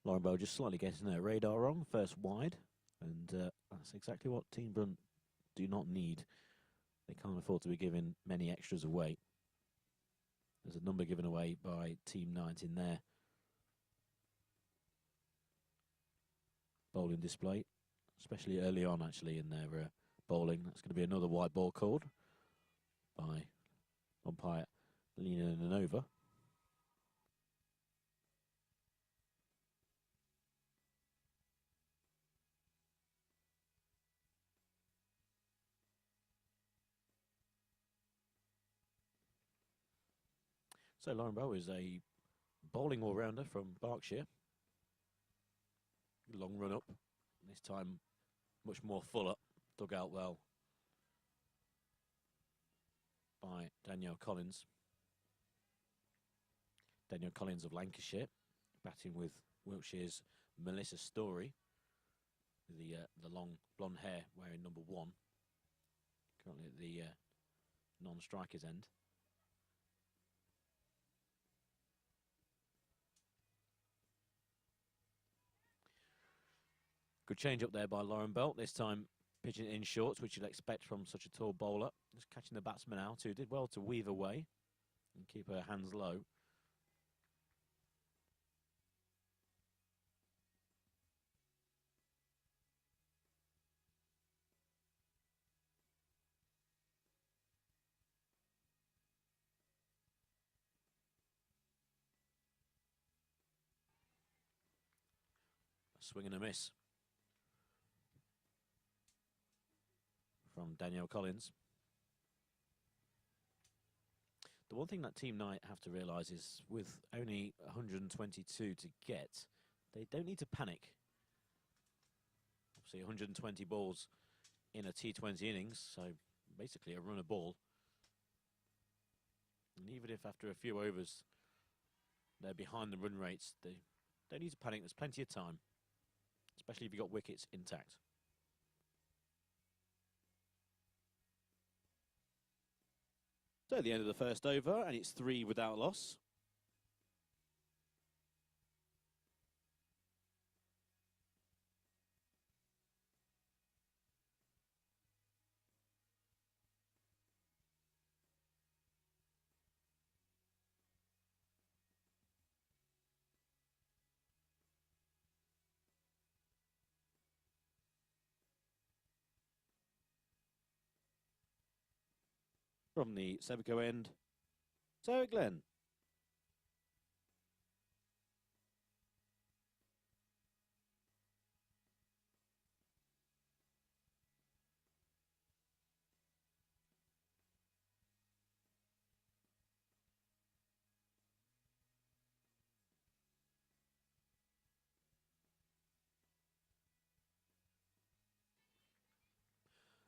Lauren Bell just slightly getting their radar wrong, first wide, and that's exactly what Team Brunt do not need. They can't afford to be giving many extras away. There's a number given away by Team Knight in their bowling display, especially early on actually in their bowling. That's going to be another wide ball called by umpire Lena Nanova. So Lauren Bell is a bowling all-rounder from Berkshire. Long run up, this time much more full up, dug out well by Danielle Collins. Danielle Collins of Lancashire, batting with Wiltshire's Melissa Story, with the long blonde hair, wearing number 1, currently at the non-striker's end. Good change up there by Lauren Bell, this time Pitching in shorts, which you'd expect from such a tall bowler. Just catching the batsman out, who did well to weave away and keep her hands low. A swing and a miss from Danielle Collins. The one thing that Team Knight have to realise is with only 122 to get, they don't need to panic. Obviously 120 balls in a T20 innings, so basically a run a ball. And even if after a few overs they're behind the run rates, they don't need to panic. There's plenty of time, especially if you've got wickets intact. So the end of the first over, and it's 3 without loss. From the Sebco end, Sarah Glenn.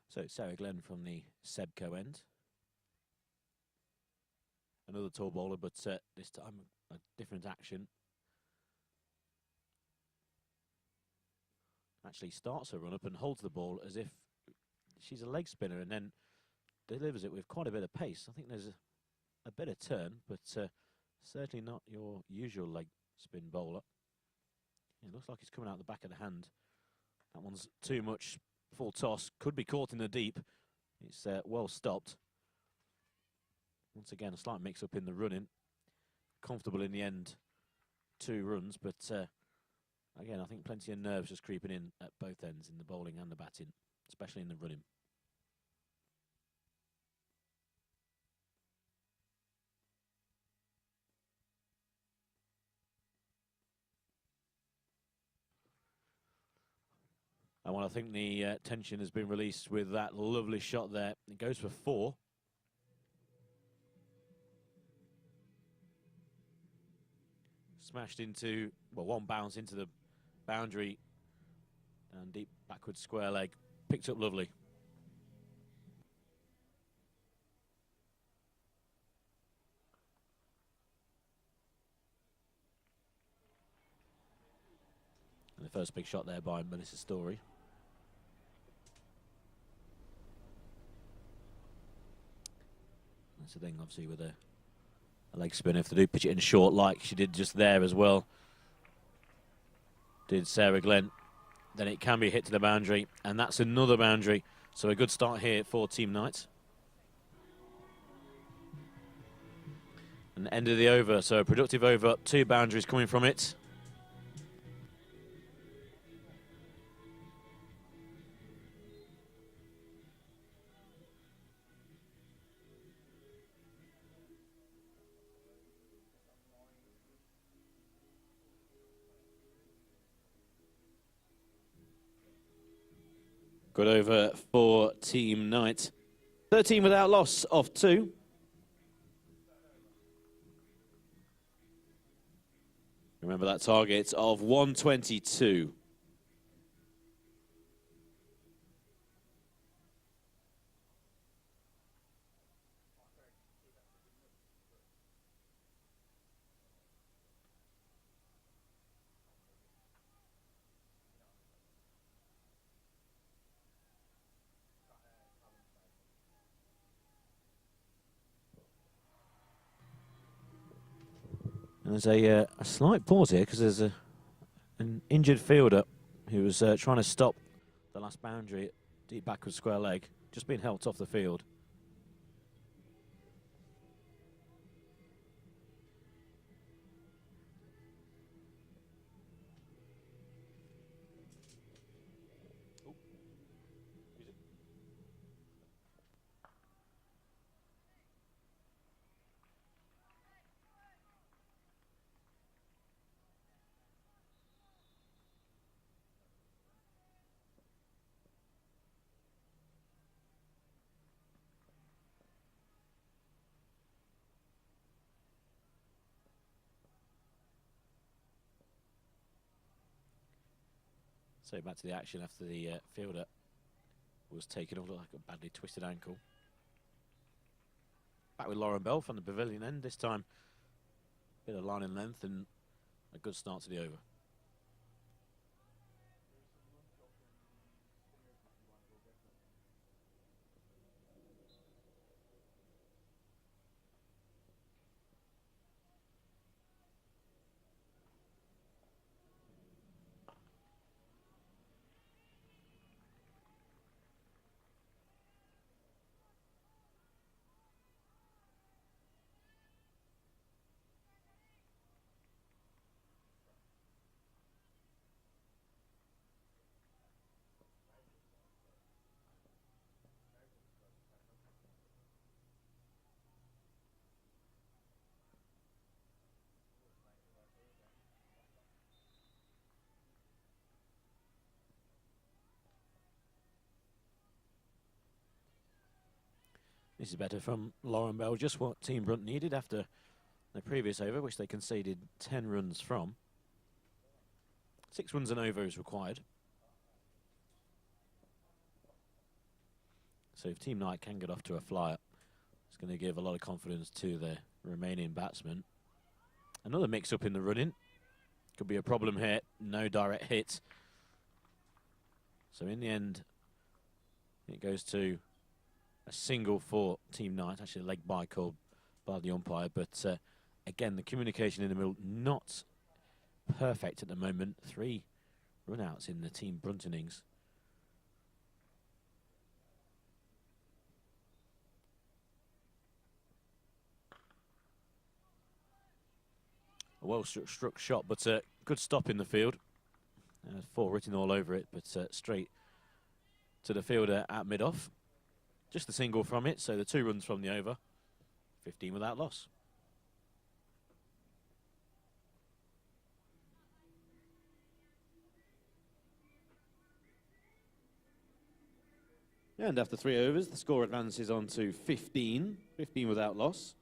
So Sarah Glenn from the Sebco end. Another tall bowler, but this time a different action. Actually starts her run up and holds the ball as if she's a leg spinner, and then delivers it with quite a bit of pace. I think there's a bit of turn, but certainly not your usual leg spin bowler. It looks like it's coming out the back of the hand. That one's too much. Full toss, could be caught in the deep. It's well stopped. Once again, a slight mix-up in the running. Comfortable in the end, 2 runs, but again, I think plenty of nerves just creeping in at both ends, in the bowling and the batting, especially in the running. And well, I think the tension has been released with that lovely shot there. It goes for 4. Smashed into, well, one bounce into the boundary and deep backward square leg. Picked up lovely. And the first big shot there by Melissa Story. That's the thing, obviously, with a leg spin. If they do pitch it in short, like she did just there as well, did Sarah Glenn, then it can be hit to the boundary, and that's another boundary. So a good start here for Team Knight. And the end of the over, so a productive over, 2 boundaries coming from it. Good over for Team Knight. 13 without loss of 2. Remember that target of 122. And there's a slight pause here because there's an injured fielder who was trying to stop the last boundary Deep backward square leg, just being helped off the field. So back to the action after the fielder was taken off like a badly twisted ankle. Back with Lauren Bell from the pavilion end, this time bit of line in length and a good start to the over. This is better from Lauren Bell, just what Team Brunt needed after the previous over, which they conceded 10 runs from. 6 runs and over is required. So if Team Knight can get off to a flyer, it's going to give a lot of confidence to the remaining batsmen. Another mix-up in the running. Could be a problem here. No direct hit. So in the end, it goes to a single for Team Knight, actually a leg bye called by the umpire. But again, the communication in the middle not perfect at the moment. 3 run-outs in the Team Brunt innings. A well-struck shot, but a good stop in the field. 4 written all over it, but straight to the fielder at mid-off. Just the single from it, so the 2 runs from the over. 15 without loss. And after 3 overs, the score advances on to 15. 15 without loss.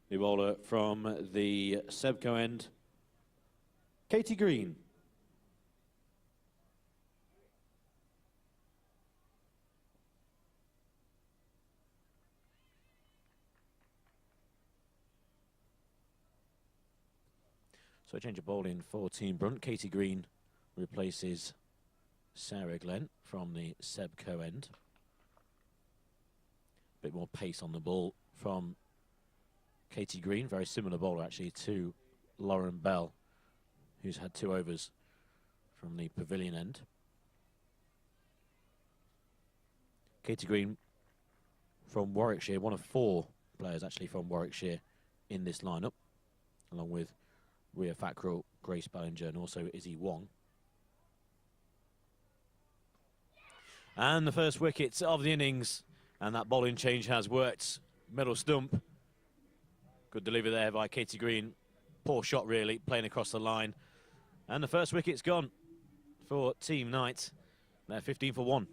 New bowler from the Sebco end, Katie Green. So a change of bowling for Team Brunt. Katie Green replaces Sarah Glenn from the Sebco end. Bit more pace on the ball from Katie Green, very similar bowler actually to Lauren Bell, who's had 2 overs from the pavilion end. Katie Green from Warwickshire, one of 4 players actually from Warwickshire in this lineup, along with Ria Fackrell, Grace Ballinger and also Izzy Wong. And the first wicket of the innings, and that bowling change has worked. Middle stump. Good delivery there by Katie Green. Poor shot really, playing across the line. And the first wicket's gone for Team Knight. They're 15 for 1.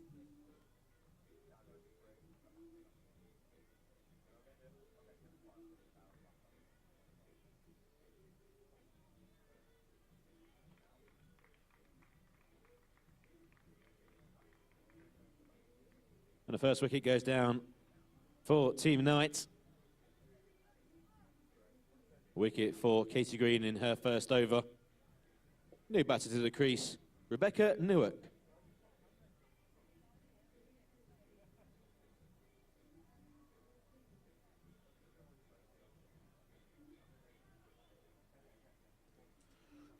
And the first wicket goes down for Team Knight. Wicket for Katie Green in her first over. New batter to the crease, Rebecca Newark.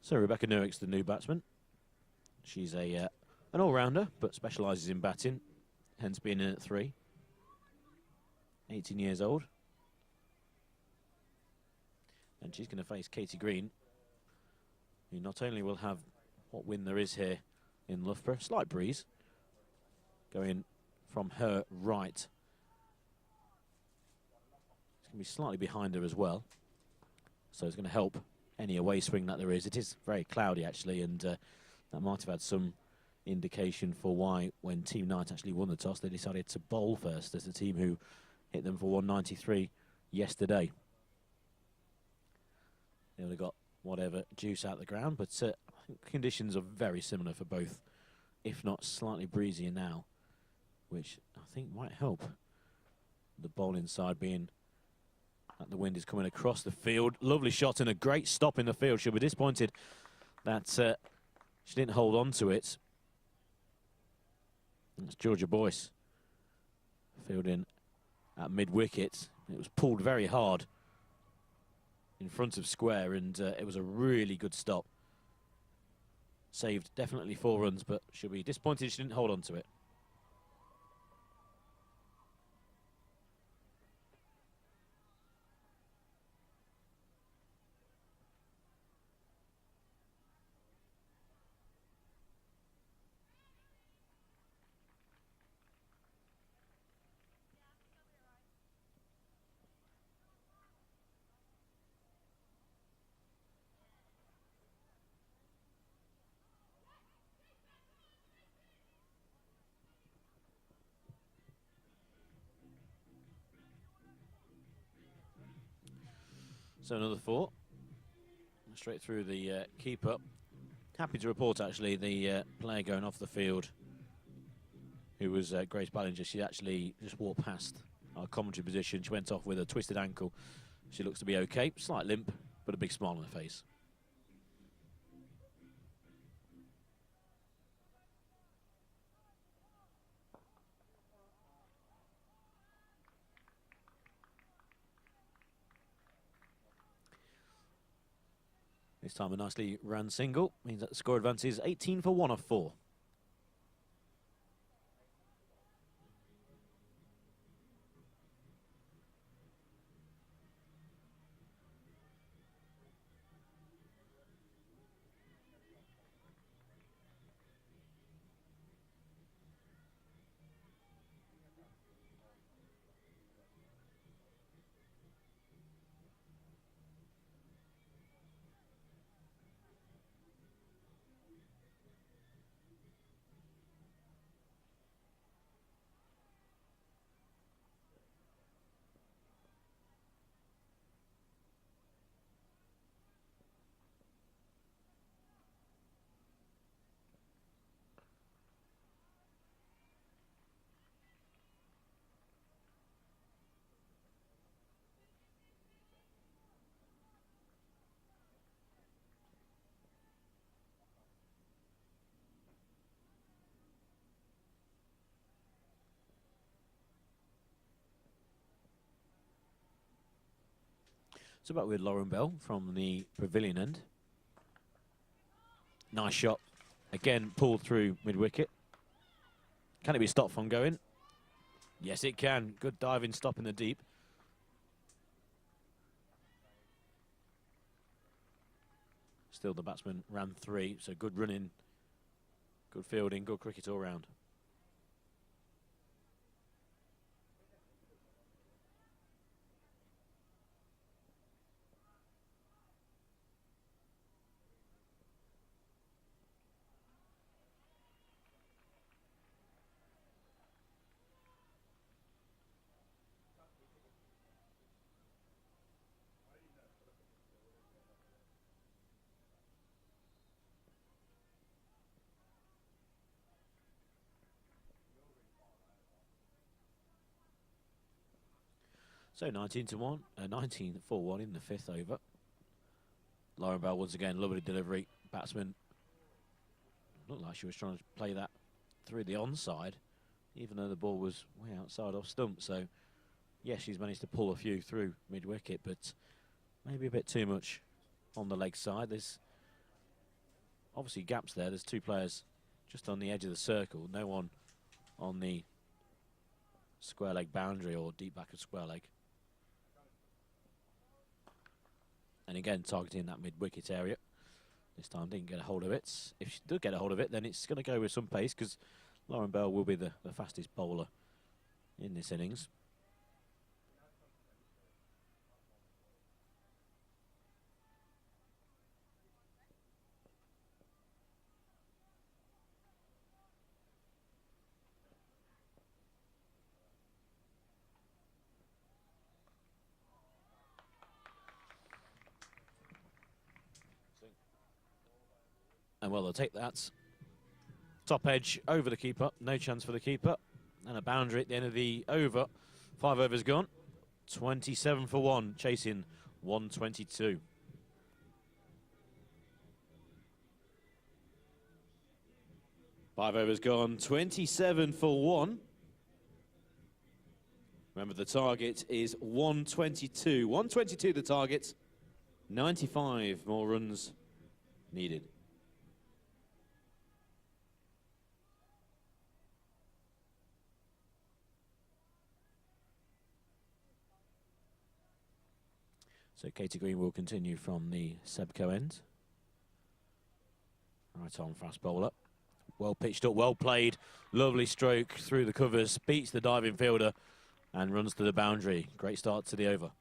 So Rebecca Newark's the new batsman. She's an all-rounder, but specialises in batting, hence being in at 3. 18 years old. And she's going to face Katie Green, who not only will have what wind there is here in Loughborough, slight breeze, going from her right. It's going to be slightly behind her as well, so it's going to help any away swing that there is. It is very cloudy actually, and that might have had some indication for why when Team Knight actually won the toss they decided to bowl first, as the team who hit them for 193 yesterday. They only got whatever juice out the ground, but I think conditions are very similar for both, if not slightly breezier now, which I think might help. The bowling side being that the wind is coming across the field. Lovely shot and a great stop in the field. She'll be disappointed that she didn't hold on to it. That's Georgia Boyce fielding at mid-wicket. It was pulled very hard in front of square, and it was a really good stop. Saved definitely 4 runs, but she'll be disappointed she didn't hold on to it. So another 4. Straight through the keeper. Happy to report, actually, the player going off the field, who was Grace Ballinger. She actually just walked past our commentary position. She went off with a twisted ankle. She looks to be okay. Slight limp, but a big smile on her face. This time a nicely ran single, means that the score advance is 18 for 1 of 4. So back with Lauren Bell from the pavilion end. Nice shot. Again, pulled through mid-wicket. Can it be stopped from going? Yes, it can. Good diving stop in the deep. Still, the batsman ran 3, so good running, good fielding, good cricket all round. So 19-1, 19-4-1 in the 5th over. Lauren Bell once again, lovely delivery. Batsman looked like she was trying to play that through the onside, even though the ball was way outside off stump. So, yes, she's managed to pull a few through mid-wicket, but maybe a bit too much on the leg side. There's obviously gaps there. There's 2 players just on the edge of the circle. No one on the square leg boundary or deep back of square leg. And again, targeting that mid-wicket area. This time didn't get a hold of it. If she did get a hold of it, then it's going to go with some pace, because Lauren Bell will be the fastest bowler in this innings. And well, they'll take that. Top edge over the keeper. No chance for the keeper. And a boundary at the end of the over. 5 overs gone. 27 for 1, chasing 122. Five overs gone. 27 for 1. Remember, the target is 122. 122 the target. 95 more runs needed. So Katie Green will continue from the Sebco end. Right on, fast bowler. Well pitched up, well played. Lovely stroke through the covers. Beats the diving fielder and runs to the boundary. Great start to the over.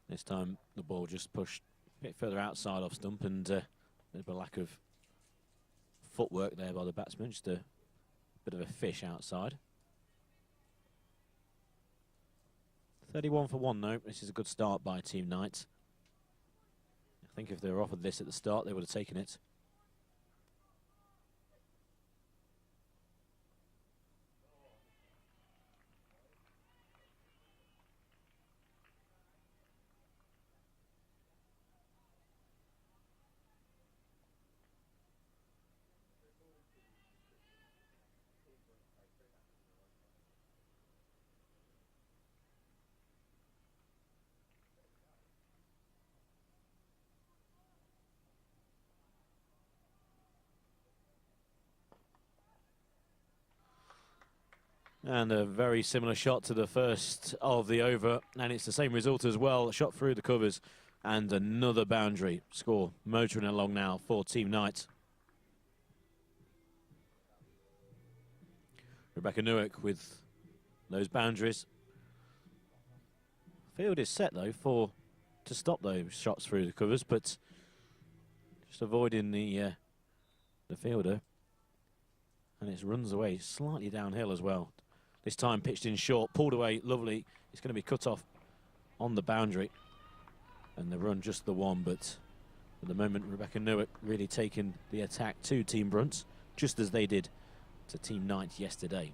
This time the ball just pushed a bit further outside off stump, and there's a lack of footwork there by the batsman. Just a bit of a fish outside. 31 for 1 though. This is a good start by Team Knight. I think if they were offered this at the start, they would have taken it. And a very similar shot to the first of the over, and it's the same result as well. Shot through the covers and another boundary. Score motoring along now for Team Knight. Rebecca Newick with those boundaries. Field is set though to stop those shots through the covers, but just avoiding the fielder, and it runs away slightly downhill as well. This time pitched in short, pulled away, lovely. It's going to be cut off on the boundary. And the run just the one, but at the moment Rebecca Newick really taking the attack to Team Brunt, just as they did to Team Knight yesterday.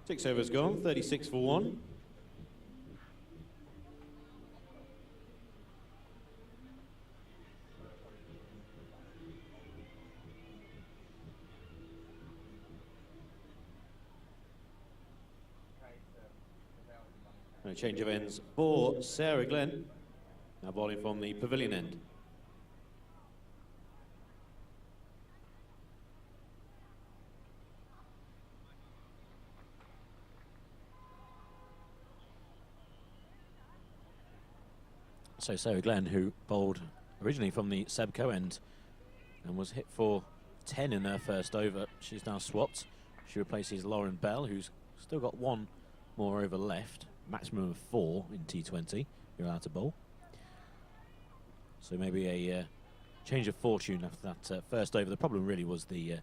6 overs gone, 36 for 1. And a change of ends for Sarah Glenn. Now bowling from the pavilion end. So Sarah Glenn, who bowled originally from the Sebco end and was hit for 10 in her first over, she's now swapped. She replaces Lauren Bell, who's still got one more over left, maximum of 4 in T20 you're allowed to bowl. So maybe a change of fortune after that first over. The problem really was the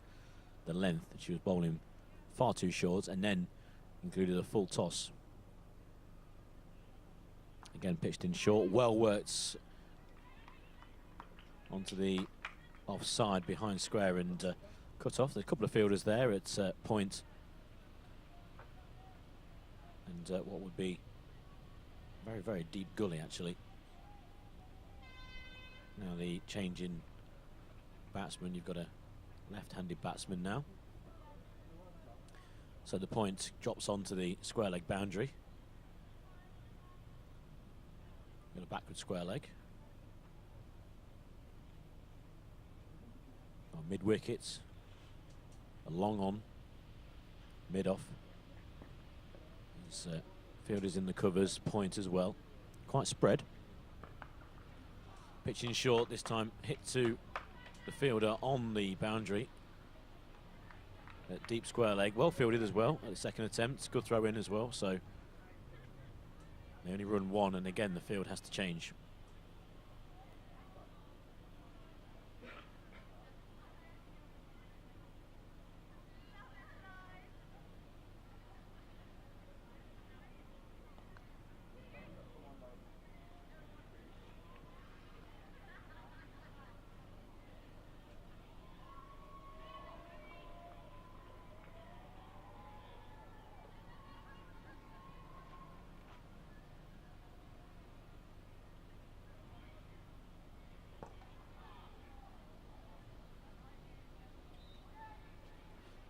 length. She was bowling far too short and then included a full toss. Again, pitched in short, well worked onto the offside behind square and cut off. There's a couple of fielders there at point. And what would be very, very deep gully, actually. Now the change in batsman, you've got a left-handed batsman now. So the point drops onto the square leg boundary. Got a backward square leg. On mid wickets. A long on. Mid off. There's fielders in the covers, point as well. Quite spread. Pitching short this time, hit to the fielder on the boundary. Deep square leg, well fielded as well at the second attempt. Good throw in as well, so they only run one, and again the field has to change.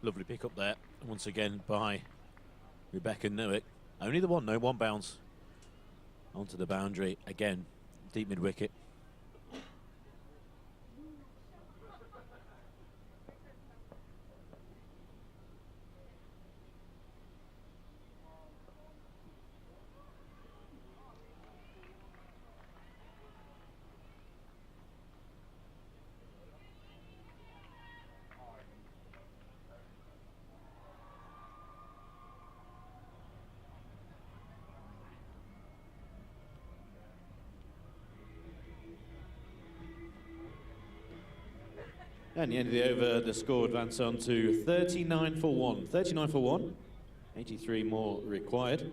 Lovely pick up there, once again by Rebecca Newick. Only the one, no one bounce onto the boundary. Again, deep mid-wicket. And the end of the over, the score advanced on to 39 for 1. 39 for 1, 83 more required.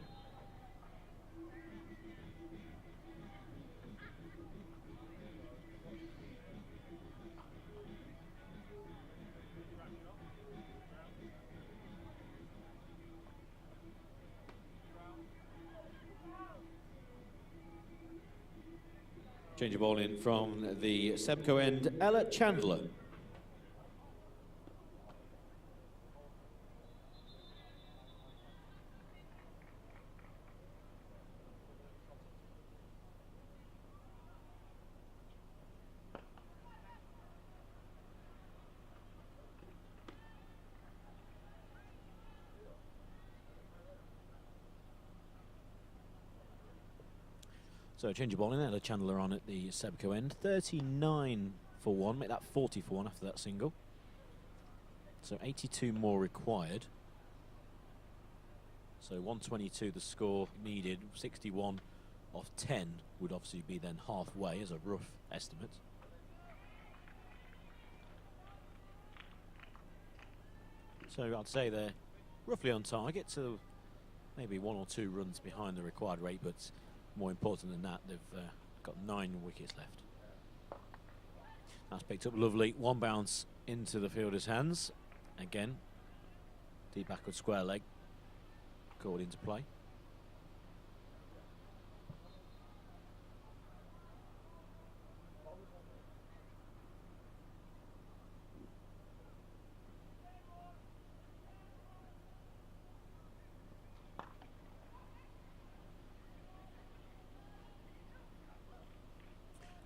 Change of ball in from the Sebco end, Ella Chandler. So change of ball in, Ella Chandler on at the Sebco end. 39 for 1, make that 40 for 1 after that single. So 82 more required. So 122 the score needed, 61 off 10 would obviously be then halfway as a rough estimate. So I'd say they're roughly on target, so maybe 1 or 2 runs behind the required rate, but more important than that, they've got 9 wickets left. That's picked up lovely. One bounce into the fielder's hands. Again, deep backward square leg. called into play.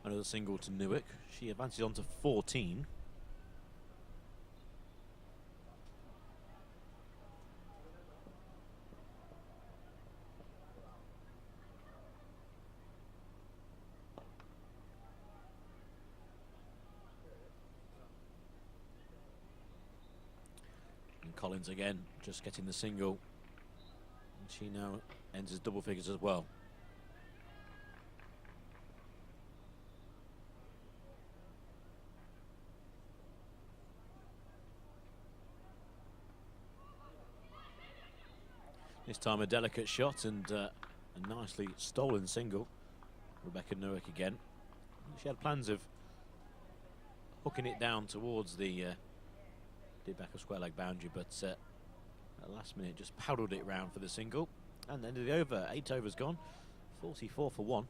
Another single to Newark. She advances on to 14. And Collins again, just getting the single. And she now enters double figures as well. This time a delicate shot and a nicely stolen single. Rebecca Newark again. She had plans of hooking it down towards the back of square leg boundary, but at the last minute just paddled it round for the single. And end of the over. 8 overs gone. 44 for 1.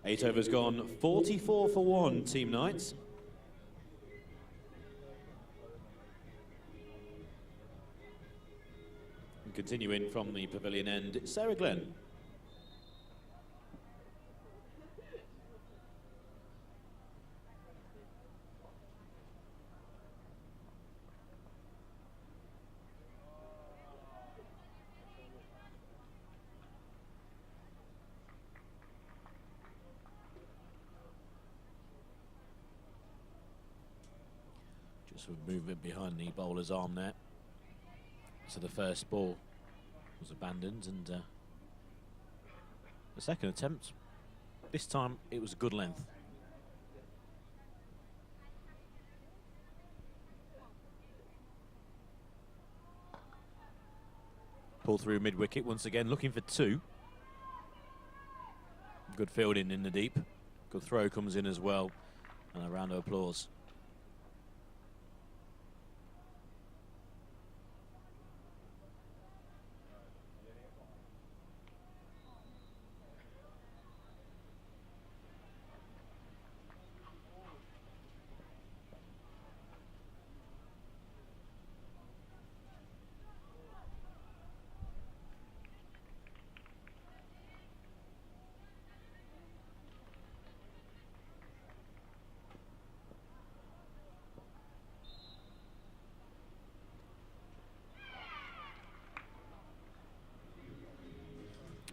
Eight overs gone, 44 for 1, Team Knights. And continuing from the pavilion end, Sarah Glenn. Some movement behind the bowler's arm there. So the first ball was abandoned, and the second attempt, this time it was a good length. Pull through mid-wicket once again, looking for 2. Good fielding in the deep. Good throw comes in as well, and a round of applause.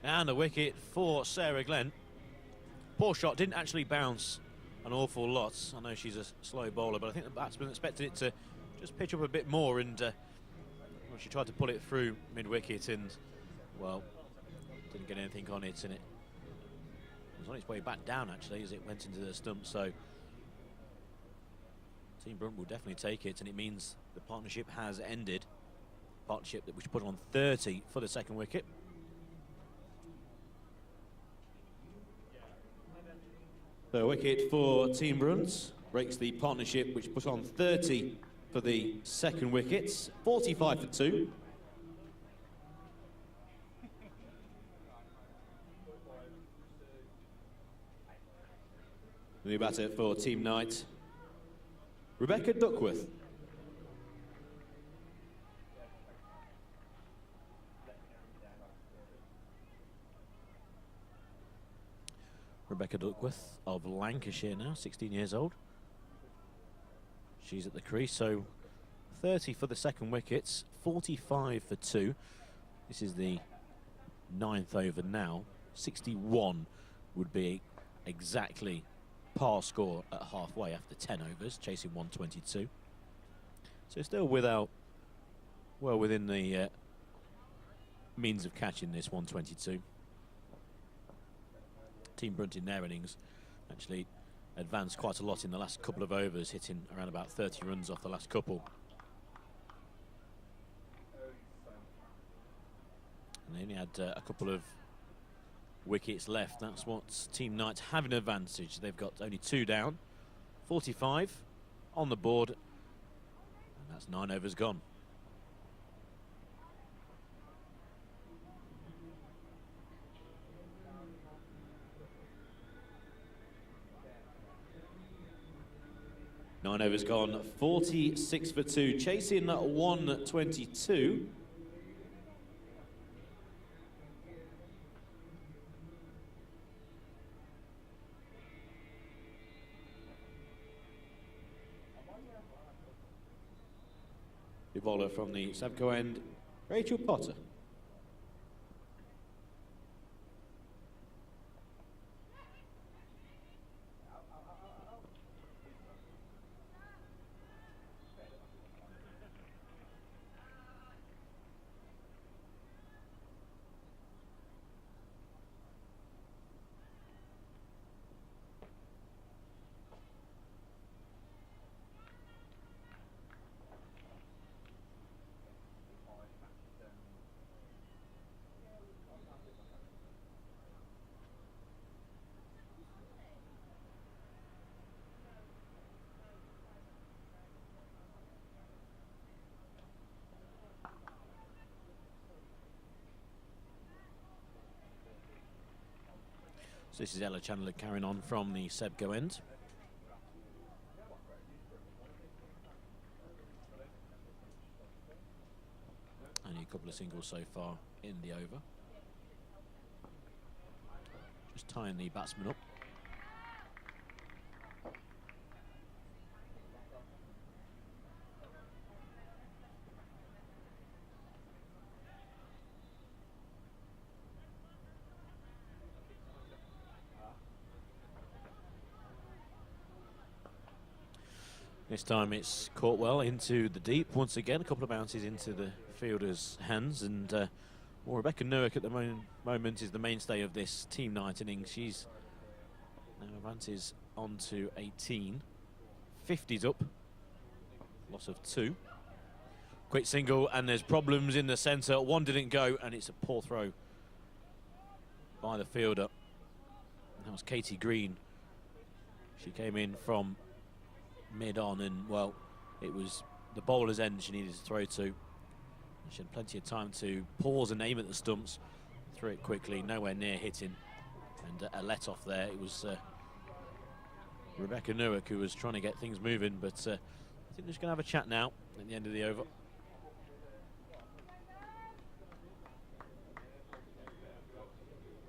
And a wicket for Sarah Glenn. Poor shot, didn't actually bounce an awful lot. I know she's a slow bowler, but I think the batsman expected it to just pitch up a bit more, and well, she tried to pull it through mid-wicket and, well, didn't get anything on it, and it was on its way back down, actually, as it went into the stump. So Team Brunt will definitely take it, and it means the partnership has ended. Partnership that we should put on 30 for the second wicket. The wicket for Team Brunt breaks the partnership, which put on 30 for the second wicket. 45 for 2. The new batter for Team Knight, Rebecca Duckworth. Rebecca Duckworth of Lancashire now, 16 years old. She's at the crease, so 30 for the second wickets, 45 for 2. This is the 9th over now. 61 would be exactly par score at halfway after 10 overs, chasing 122. So still well within the means of catching this 122. Team Brunt in their innings actually advanced quite a lot in the last couple of overs, hitting around about 30 runs off the last couple. And they only had a couple of wickets left. That's what Team Knight have an advantage. They've got only 2 down, 45 on the board, and that's 9 overs gone. Nine overs gone, 46 for 2, chasing 122. The bowler from the Sabco end, Rachel Potter. So this is Ella Chandler carrying on from the Sebco end. Only a couple of singles so far in the over. Just tying the batsman up. This time it's caught well into the deep. Once again, a couple of bounces into the fielder's hands, and well, Rebecca Newark at the moment is the mainstay of this team night innings. She's now advances on to 18. 50's up. Loss of 2. Quick single, and there's problems in the centre. One didn't go, and it's a poor throw by the fielder. And that was Katie Green. She came in from mid-on, and well, it was the bowler's end she needed to throw to. She had plenty of time to pause and aim at the stumps, threw it quickly, nowhere near hitting, and a let off there. It was Rebecca Newark who was trying to get things moving, but I think they're just going to have a chat now at the end of the over.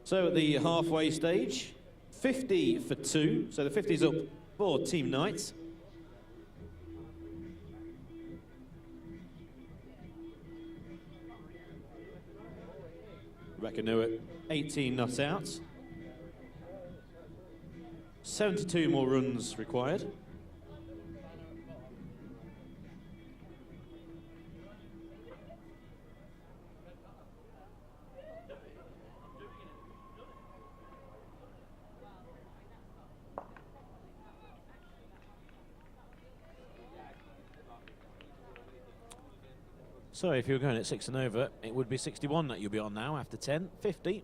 So at the halfway stage, 50 for 2, so the 50's up for Team Knight. Rebecca Newark, 18 not out. 72 more runs required. So if you're going at 6 and over, it would be 61 that you'll be on now after 10, 50.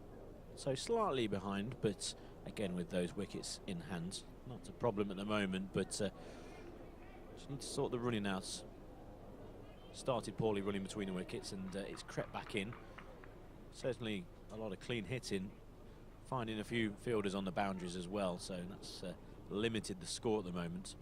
So slightly behind, but again with those wickets in hand. Not a problem at the moment, but just need to sort the running out. Started poorly running between the wickets, and it's crept back in. Certainly a lot of clean hitting, finding a few fielders on the boundaries as well, so that's limited the score at the moment.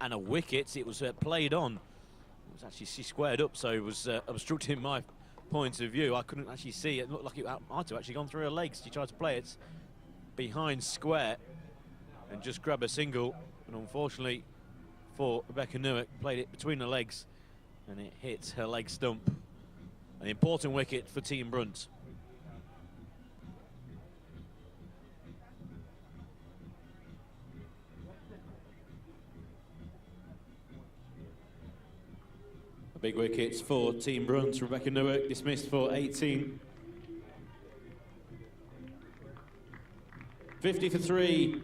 And a wicket, it was played on. It was actually, she squared up, so it was obstructing my point of view. I couldn't actually see it. It looked like it might have actually gone through her legs. She tried to play it behind square and just grab a single. And unfortunately for Rebecca Newark, played it between the legs and it hit her leg stump. An important wicket for Team Brunt. Big wickets for Team Brunt. Rebecca Newark dismissed for 18. 50 for 3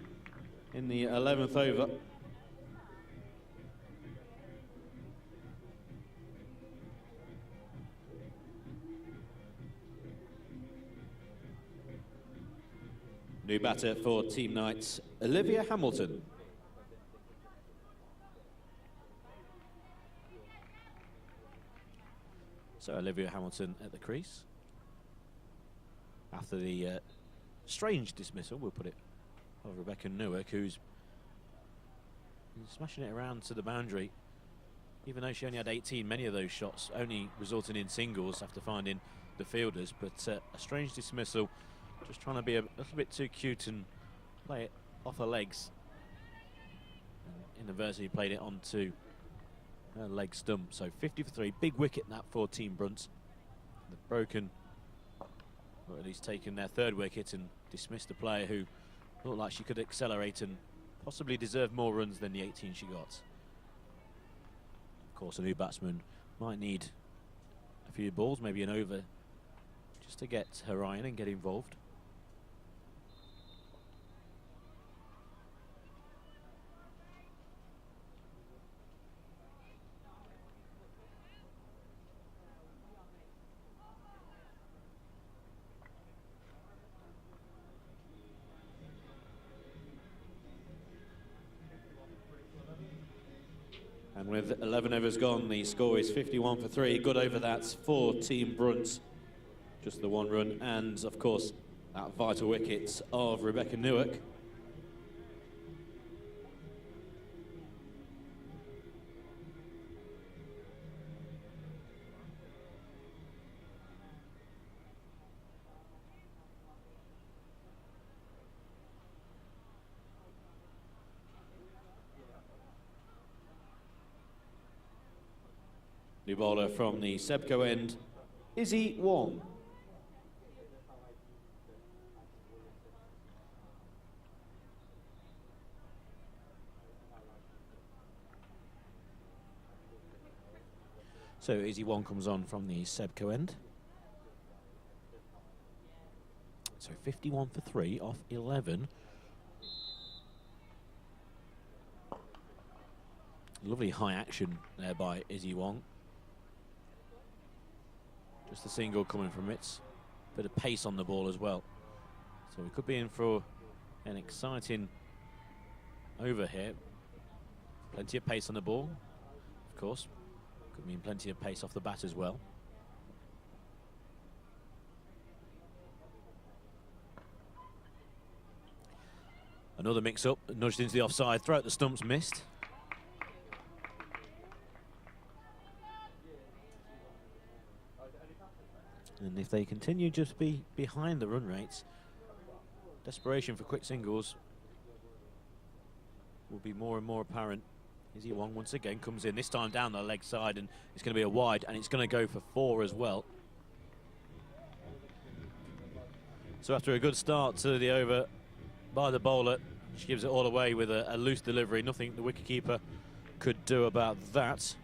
in the 11th over. New batter for Team Knights, Olivia Hamilton. So Olivia Hamilton at the crease. After the strange dismissal, we'll put it, of Rebecca Newark, who's smashing it around to the boundary. Even though she only had 18, many of those shots only resulting in singles after finding the fielders. But a strange dismissal, just trying to be a little bit too cute and play it off her legs. And inadvertently played it onto her leg stump. So 50 for 3, big wicket that for Team Brunt. They've broken, or at least taken their third wicket and dismissed a player who looked like she could accelerate and possibly deserve more runs than the 18 she got. Of course, a new batsman might need a few balls, maybe an over, just to get her eye in and get involved. And with 11 overs gone, the score is 51 for 3. Good over that for Team Brunt. Just the one run, and of course, that vital wicket of Rebecca Newark. New bowler from the Sebco end, Izzy Wong. So Izzy Wong comes on from the Sebco end. So 51 for 3 off 11. Lovely high action there by Izzy Wong. Just a single coming from it. Bit of pace on the ball as well. So we could be in for an exciting over here. Plenty of pace on the ball, of course. Could mean plenty of pace off the bat as well. Another mix-up, nudged into the offside, throw at the stumps, missed. And if they continue just be behind the run rates, desperation for quick singles will be more and more apparent. Izzy Wong once again comes in, this time down the leg side, and it's going to be a wide, and it's going to go for 4 as well. So after a good start to the over by the bowler, she gives it all away with a loose delivery. Nothing the wicketkeeper could do about that.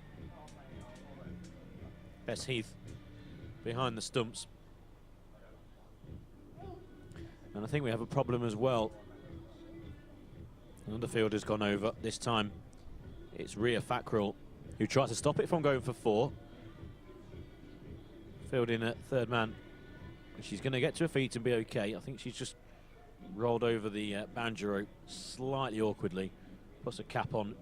Bess Heath behind the stumps. And I think we have a problem as well. Another fielder's gone over. This time it's Rhea Fackrell who tried to stop it from going for 4. Fielding at third man. She's going to get to her feet and be okay. I think she's just rolled over the boundary rope slightly awkwardly. Puts a cap on.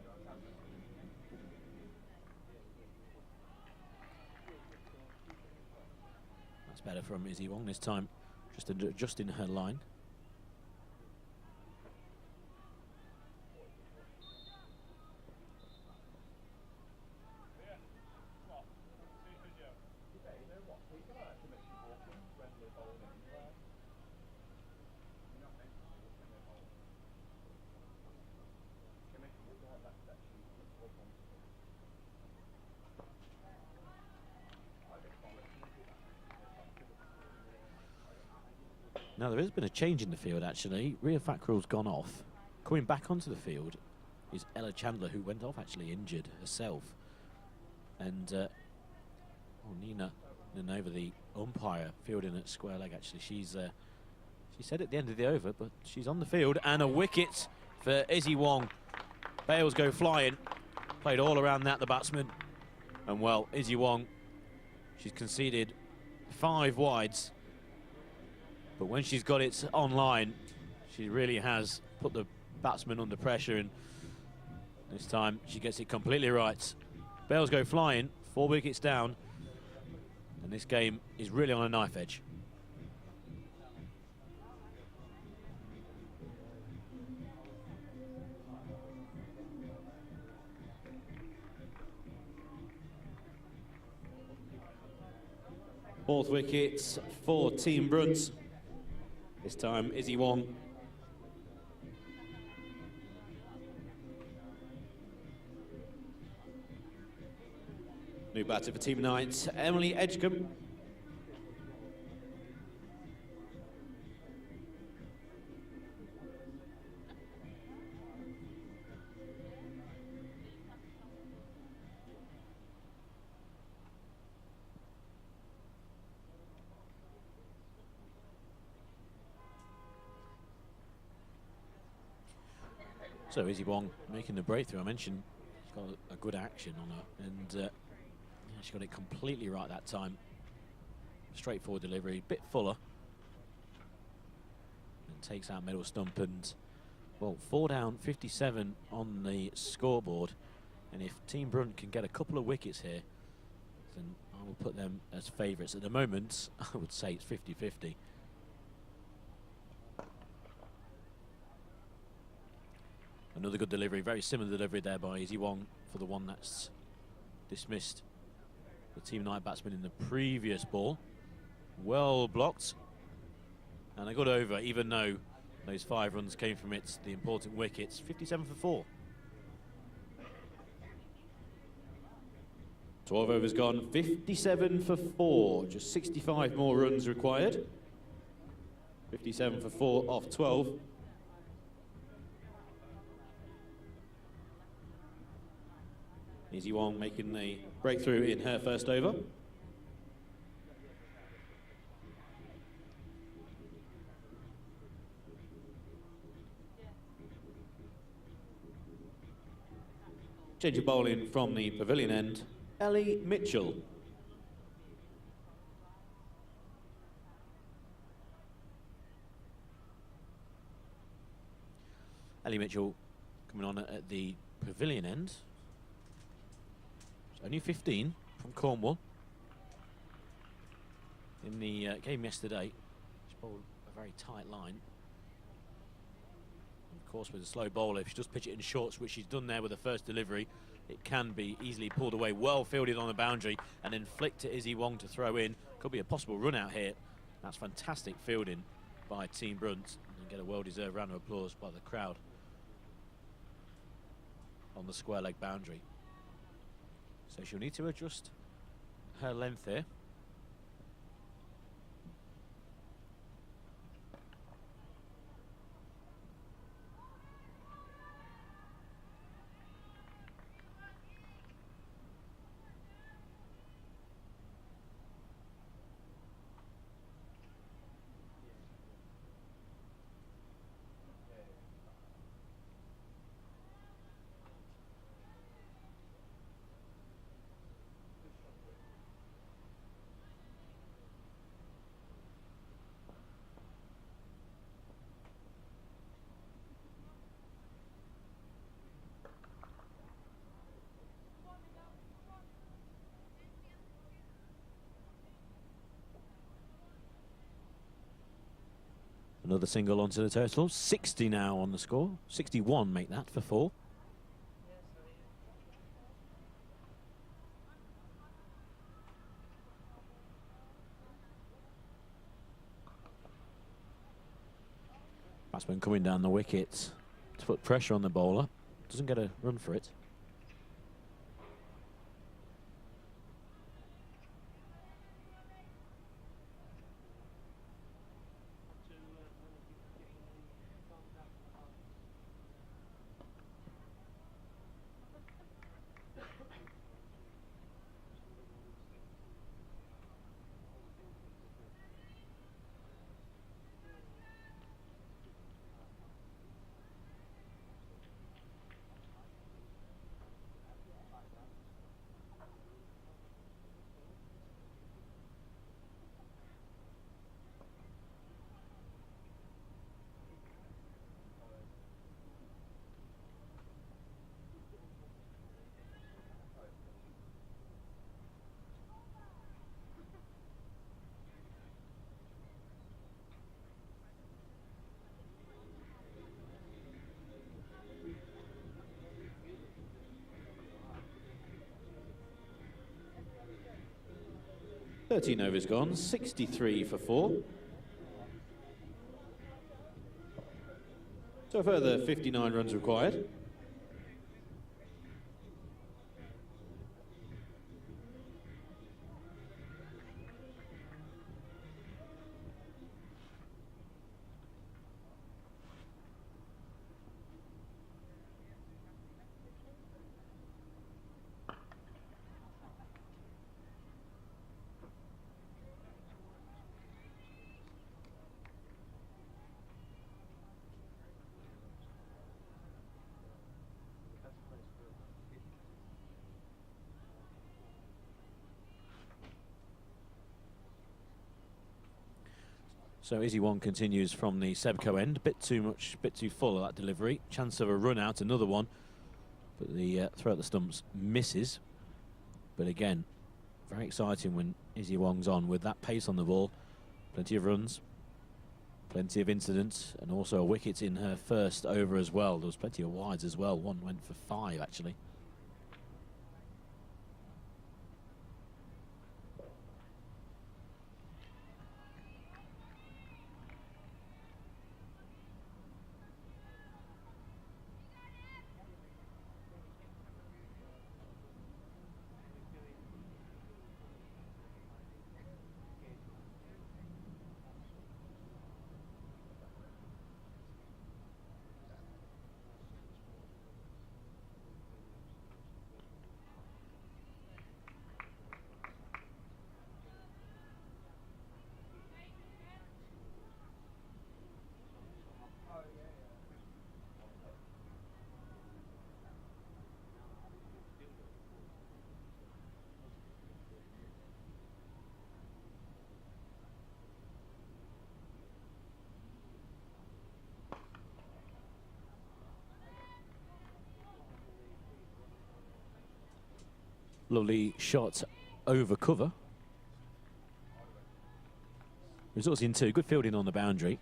Better from Izzy Wong this time, just adjusting her line. Now there has been a change in the field actually. Rhea Fackrell's gone off. Coming back onto the field is Ella Chandler, who went off actually injured herself. And Nina Nova, the umpire, fielding at square leg actually. She said at the end of the over, but she's on the field, and a wicket for Izzy Wong. Bales go flying. Played all around that, the batsman. And well, Izzy Wong, she's conceded 5 wides. But when she's got it online, She really has put the batsman under pressure, and this time she gets it completely right. Bells go flying, 4 wickets down, and this game is really on a knife edge. Fourth wicket for Team Brunt. This time, Izzy Wong. New batter for Team Knight, Emily Edgecombe. So Izzy Wong making the breakthrough. I mentioned she's got a good action on her, and yeah, she got it completely right that time. Straightforward delivery, bit fuller, and takes out middle stump. And well, 4 down, 57 on the scoreboard. And if Team Brunt can get a couple of wickets here, then I will put them as favourites. At the moment, I would say it's 50-50. Another good delivery, very similar delivery there by Izzy Wong for the one that's dismissed the Team Knight batsman in the previous ball. Well blocked, and a good over, even though those 5 runs came from it, the important wickets. 57 for 4. 12 overs gone, 57 for 4, just 65 more runs required. 57 for 4 off 12. Izzy Wong making the breakthrough in her first over. Change of bowling from the pavilion end, Ellie Mitchell. Ellie Mitchell coming on at the pavilion end. Only 15 from Cornwall. In the game yesterday, she bowled a very tight line. And of course, with a slow bowler, if she does pitch it in shorts, which she's done there with the first delivery, it can be easily pulled away. Well fielded on the boundary, and then flicked to Izzy Wong to throw in. Could be a possible run out here. That's fantastic fielding by Team Brunt, and get a well-deserved round of applause by the crowd on the square leg boundary. So she'll need to adjust her length here. Another single onto the total. 60 now on the score. 61 make that for 4. Batsman coming down the wicket to put pressure on the bowler. Doesn't get a run for it. 13 overs gone, 63 for 4. So a further 59 runs required. So Izzy Wong continues from the Sebco end. Bit too much, bit too full of that delivery. Chance of a run out, another one. But the throw at the stumps misses. But again, very exciting when Izzy Wong's on with that pace on the ball. Plenty of runs, plenty of incidents, and also a wicket in her first over as well. There was plenty of wides as well. One went for 5 actually. Lovely shot over cover. Results in 2. Good fielding on the boundary.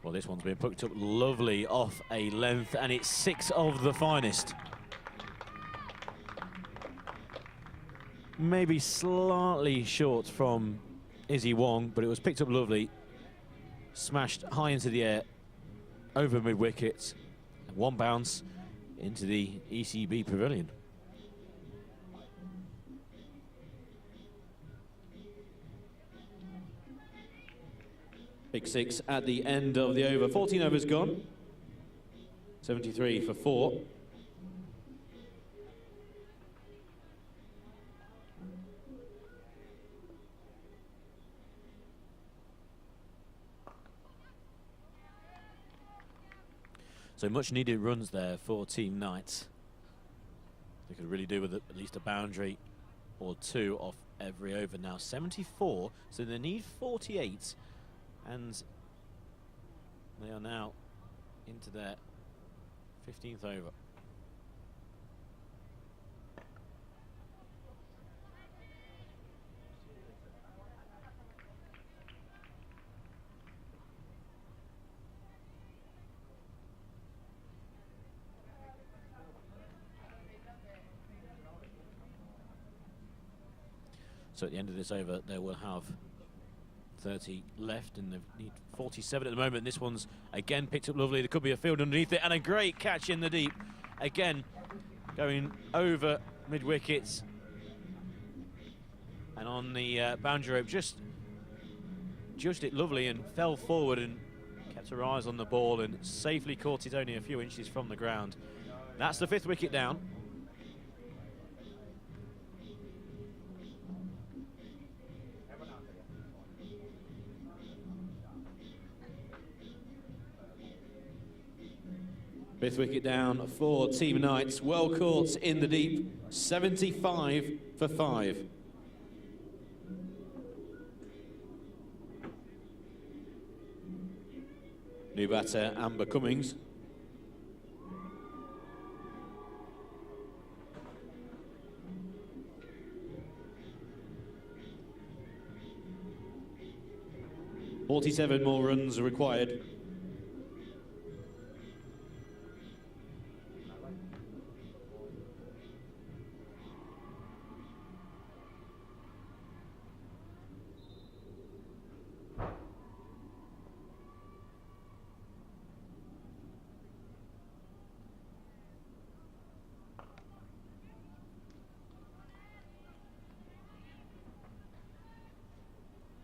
Well, this one's been picked up lovely off a length, and it's 6 of the finest. Maybe slightly short from Izzy Wong, but it was picked up lovely. Smashed high into the air, over mid-wicket, and one bounce into the ECB pavilion. Big 6 at the end of the over. 14 overs gone. 73 for 4. So much needed runs there for Team Knights. They could really do with at least a boundary or 2 off every over. Now 74, so they need 48. And they are now into their 15th over. So at the end of this over, they will have 30 left, and they need 47 at the moment. This one's again picked up lovely. There could be a field underneath it, and a great catch in the deep. Again, going over mid-wickets. And on the boundary rope, just judged it lovely and fell forward and kept her eyes on the ball and safely caught it only a few inches from the ground. That's the 5th wicket down. Fifth wicket down for Team Knights. Well caught in the deep. 75 for 5. New batter, Amber Cummings. 47 more runs are required.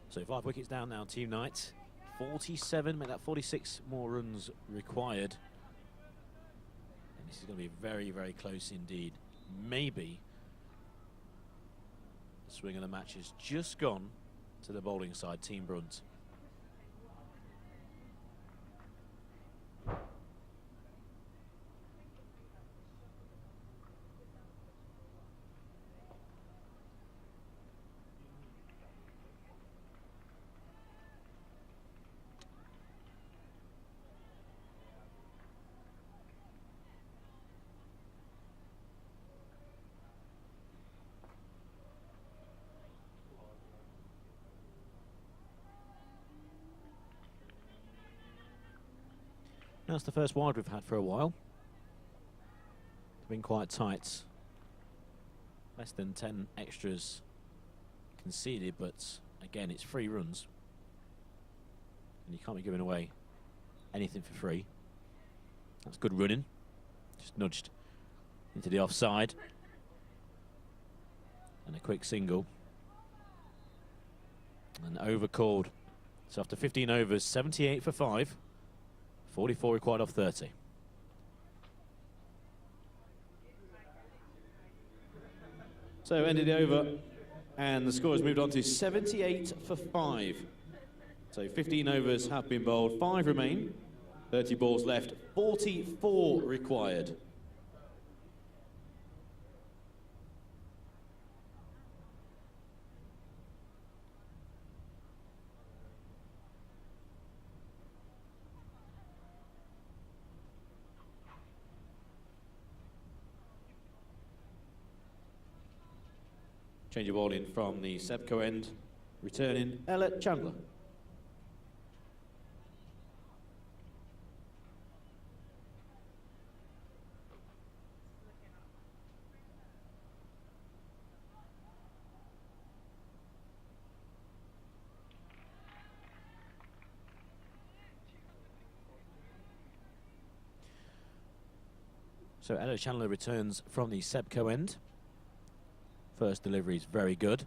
So 5 wickets down now, Team Knight. 47, make that 46 more runs required. And this is going to be very, very close indeed. Maybe the swing of the match has just gone to the bowling side, Team Brunt. That's the first wide we've had for a while. It's been quite tight. Less than 10 extras conceded, but again, it's 3 runs. And you can't be giving away anything for free. That's good running. Just nudged into the offside. And a quick single. And over called. So after 15 overs, 78 for 5. 44 required off 30. So ended the over, and the score has moved on to 78 for 5. So 15 overs have been bowled, 5 remain, 30 balls left, 44 required. Change of ball in from the Sebco end, returning Ella Chandler. So Ella Chandler returns from the Sebco end. First delivery is very good.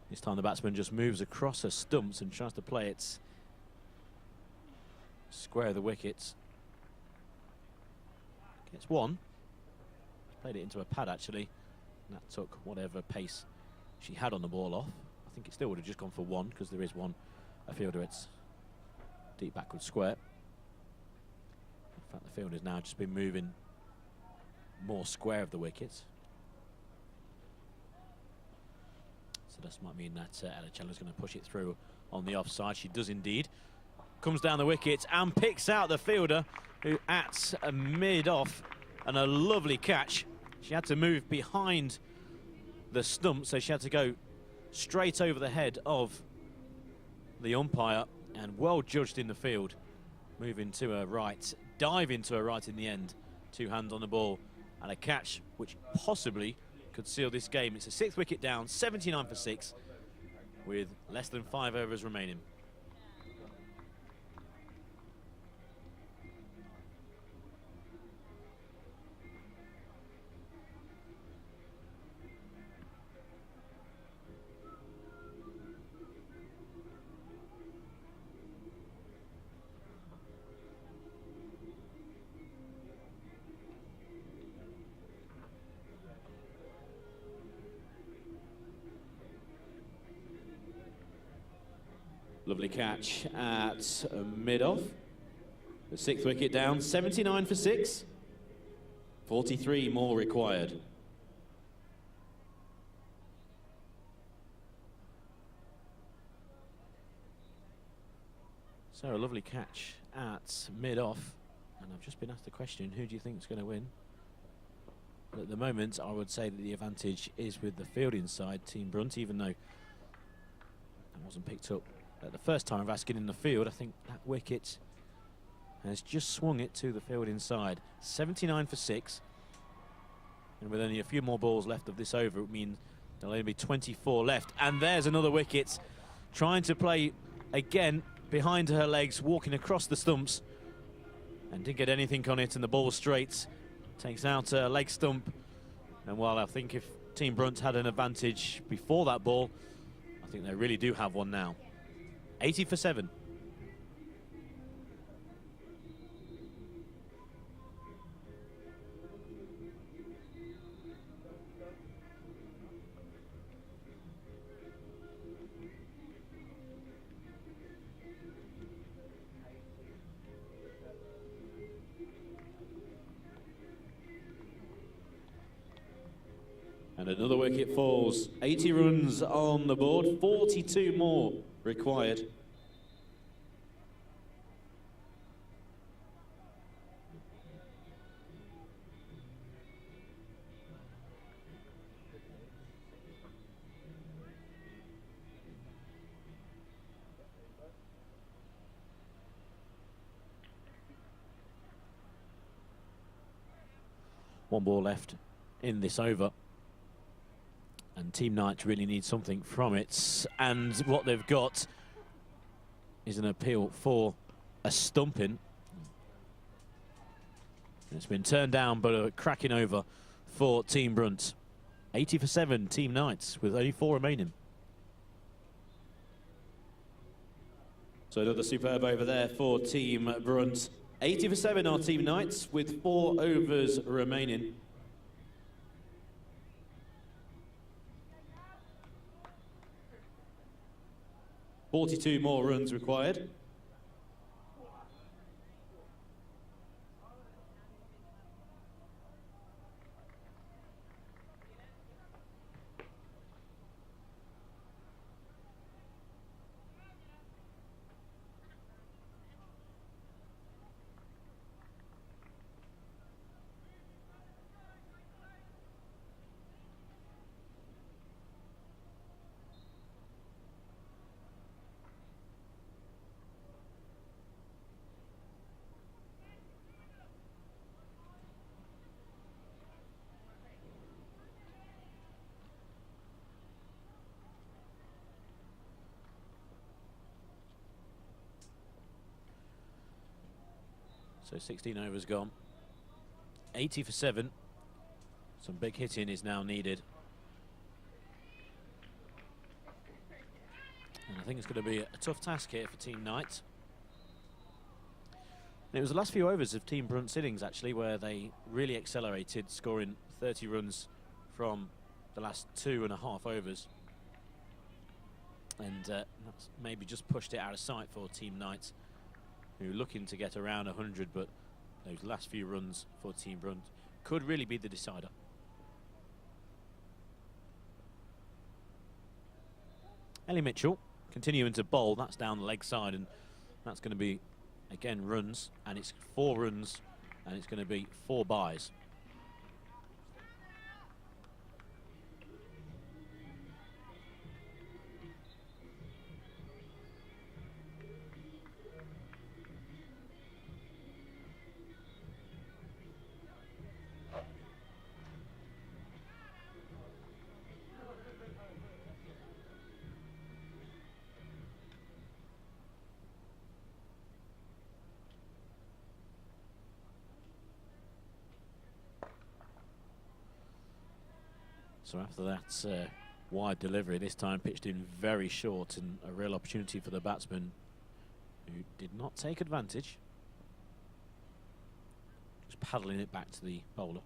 This time the batsman just moves across her stumps and tries to play it square of the wickets. Gets one. Played it into a pad actually. And that took whatever pace she had on the ball off. I think it still would have just gone for one because there is one a fielder. It's deep backward square. In fact, the fielder's now just been moving more square of the wickets. So this might mean that Ella Chandler's going to push it through on the offside. She does indeed. Comes down the wicket and picks out the fielder who at a mid-off, and a lovely catch. She had to move behind the stump, so she had to go straight over the head of the umpire, and well judged in the field. Moving to her right, diving to her right in the end. 2 hands on the ball and a catch which possibly could seal this game. It's a 6th wicket down, 79 for 6, with less than 5 overs remaining. Lovely catch at mid-off. The 6th wicket down, 79 for 6. 43 more required. So a lovely catch at mid-off. And I've just been asked the question, who do you think is going to win? But at the moment, I would say that the advantage is with the fielding side, Team Brunt, even though that wasn't picked up at the first time of asking in the field. I think that wicket has just swung it to the field inside. 79 for 6. And with only a few more balls left of this over, it means there'll only be 24 left. And there's another wicket, trying to play again behind her legs, walking across the stumps. And didn't get anything on it, and the ball straight. Takes out a leg stump. And while I think if Team Brunt had an advantage before that ball, I think they really do have one now. 80 for 7. And another wicket falls. 80 runs on the board, 42 more required. One ball left in this over. And Team Knights really need something from it. And what they've got is an appeal for a stumping. It's been turned down, but a cracking over for Team Brunt. 80 for 7, Team Knights, with only 4 remaining. So another superb over there for Team Brunt. 80 for 7 are Team Knights, with 4 overs remaining. .42 more runs required. So 16 overs gone. 80 for 7. Some big hitting is now needed. And I think it's going to be a tough task here for Team Knights. And it was the last few overs of Team Brunt's innings, actually, where they really accelerated, scoring 30 runs from the last 2.5 overs. And that's maybe just pushed it out of sight for Team Knights, who are looking to get around 100, but those last few runs for Team Brunt could really be the decider. Ellie Mitchell continuing to bowl. That's down the leg side, and that's going to be, again, runs, and it's 4 runs, and it's going to be 4 byes. So after that wide delivery, this time pitched in very short, and a real opportunity for the batsman, who did not take advantage. Just paddling it back to the bowler.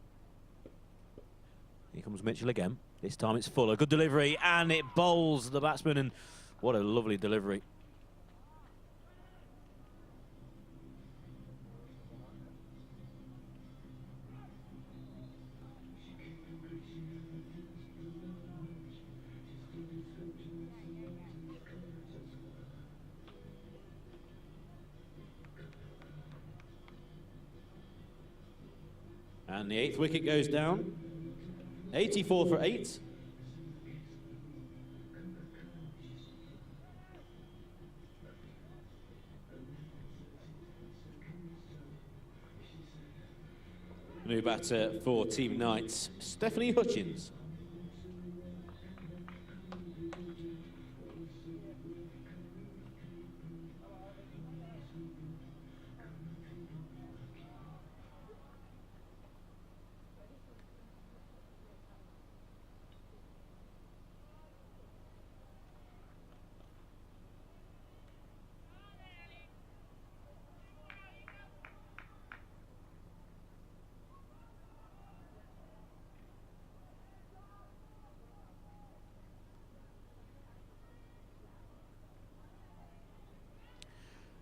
Here comes Mitchell again. This time it's full. A good delivery, and it bowls the batsman, and what a lovely delivery. And the 8th wicket goes down. 84 for 8. New batter for Team Knights, Stephanie Hutchins.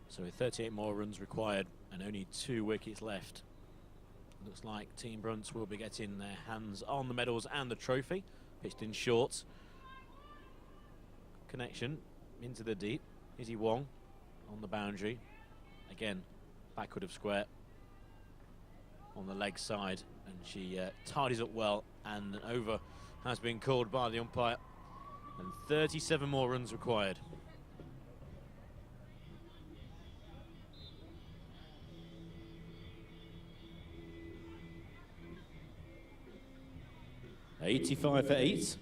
So with 38 more runs required and only 2 wickets left, looks like Team Brunts will be getting their hands on the medals and the trophy. Pitched in short. Connection into the deep. Izzy Wong on the boundary. Again, backward of square on the leg side, and she tidies up well, and an over has been called by the umpire, and 37 more runs required. .85 for 8.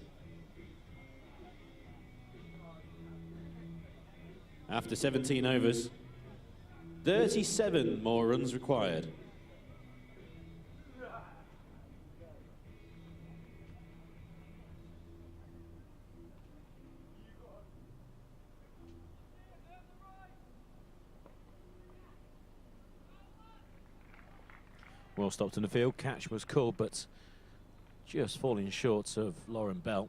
After 17 overs, 37 more runs required. Well stopped in the field, catch was called, but just falling short of Lauren Bell.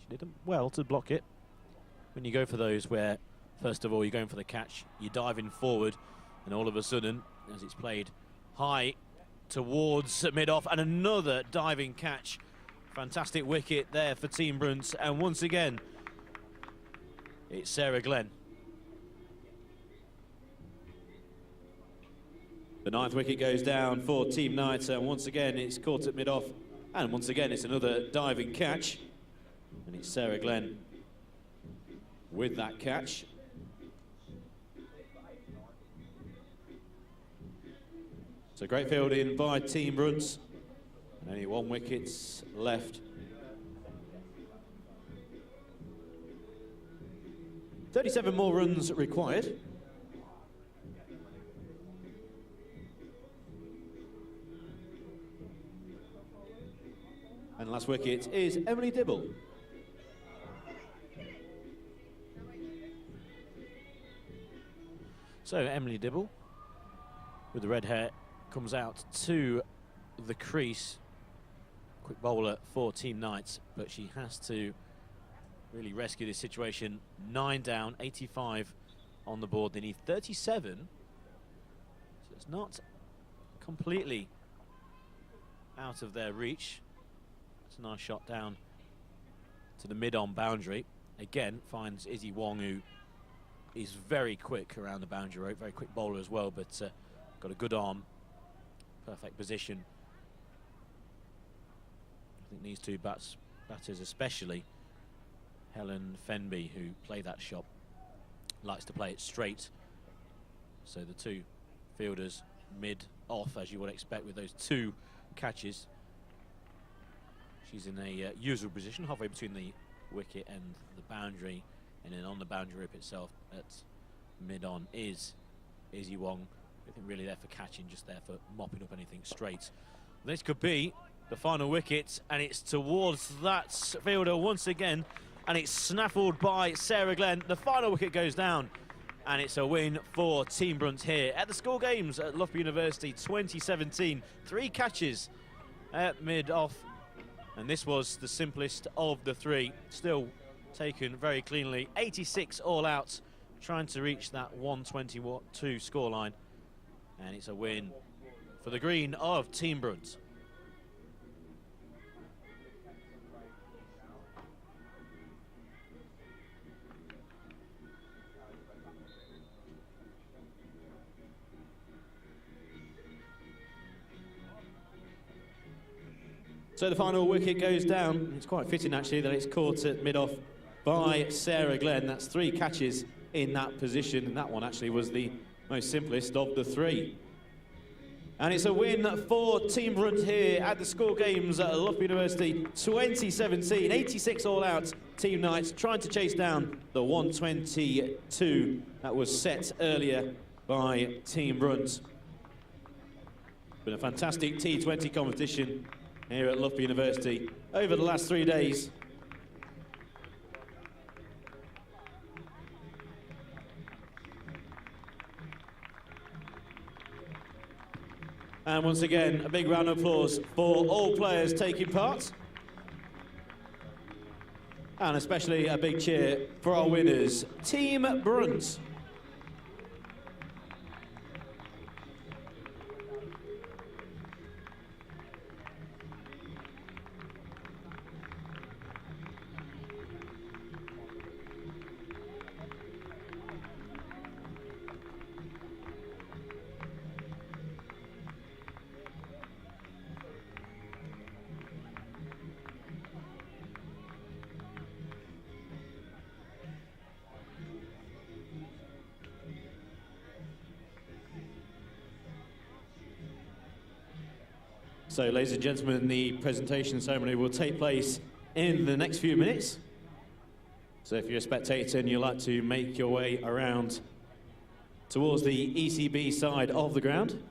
She did well to block it. When you go for those where, first of all, you're going for the catch, you're diving forward, and all of a sudden, as it's played high towards mid-off, and another diving catch. Fantastic wicket there for Team Brunts, and once again, it's Sarah Glenn. The 9th wicket goes down for Team Knights, and once again, it's caught at mid-off. And once again, it's another diving catch. And it's Sarah Glenn with that catch. So great fielding by Team Brunts. And only 1 wicket left. 37 more runs required. And last wicket is Emily Dibble. So Emily Dibble, with the red hair, comes out to the crease. Quick bowler for Team Knights, but she has to really rescue this situation. 9 down, 85 on the board. They need 37. So it's not completely out of their reach. It's a nice shot down to the mid-on boundary. Again, finds Izzy Wong, who is very quick around the boundary rope, very quick bowler as well, but got a good arm, perfect position. I think these two batters especially, Helen Fenby, who play that shot, likes to play it straight. So the two fielders mid-off, as you would expect with those 2 catches. She's in a usual position, halfway between the wicket and the boundary, and then on the boundary rope itself at mid-on is Izzy Wong. Nothing really there for catching, just there for mopping up anything straight. This could be the final wicket, and it's towards that fielder once again, and it's snaffled by Sarah Glenn. The final wicket goes down, and it's a win for Team Brunt here at the School Games at Loughborough University 2017. 3 catches at mid-off. And this was the simplest of the 3, still taken very cleanly. 86 all out, trying to reach that 122 scoreline. And it's a win for the green of Team Brunt. So the final wicket goes down. It's quite fitting actually that it's caught at mid-off by Sarah Glenn. That's 3 catches in that position, and that one actually was the most simplest of the 3. And it's a win for Team Brunt here at the Score Games at Loughborough University 2017. 86 all out. Team Knights trying to chase down the 122 that was set earlier by Team Brunt. Been a fantastic T20 competition here at Loughborough University over the last 3 days. And once again, a big round of applause for all players taking part. And especially a big cheer for our winners, Team Brunt. So, ladies and gentlemen, the presentation ceremony will take place in the next few minutes. So if you're a spectator and you'd like to make your way around towards the ECB side of the ground,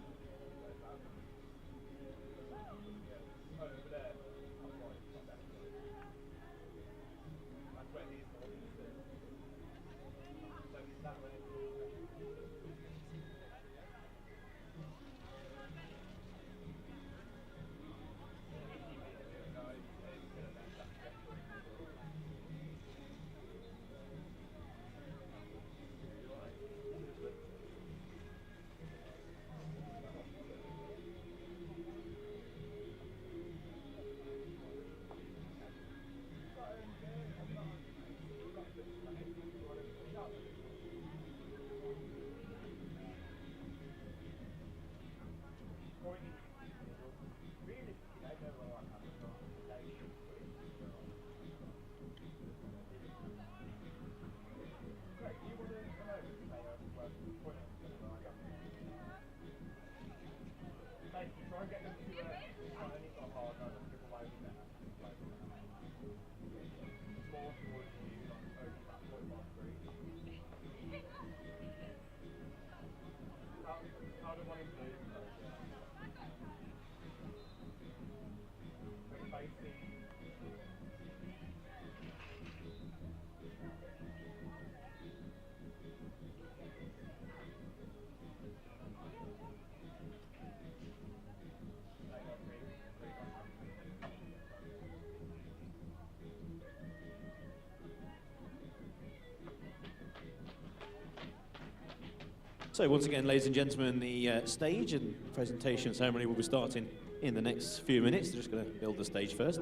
so once again, ladies and gentlemen, the stage and presentation ceremony will be starting in the next few minutes. They're just going to build the stage first.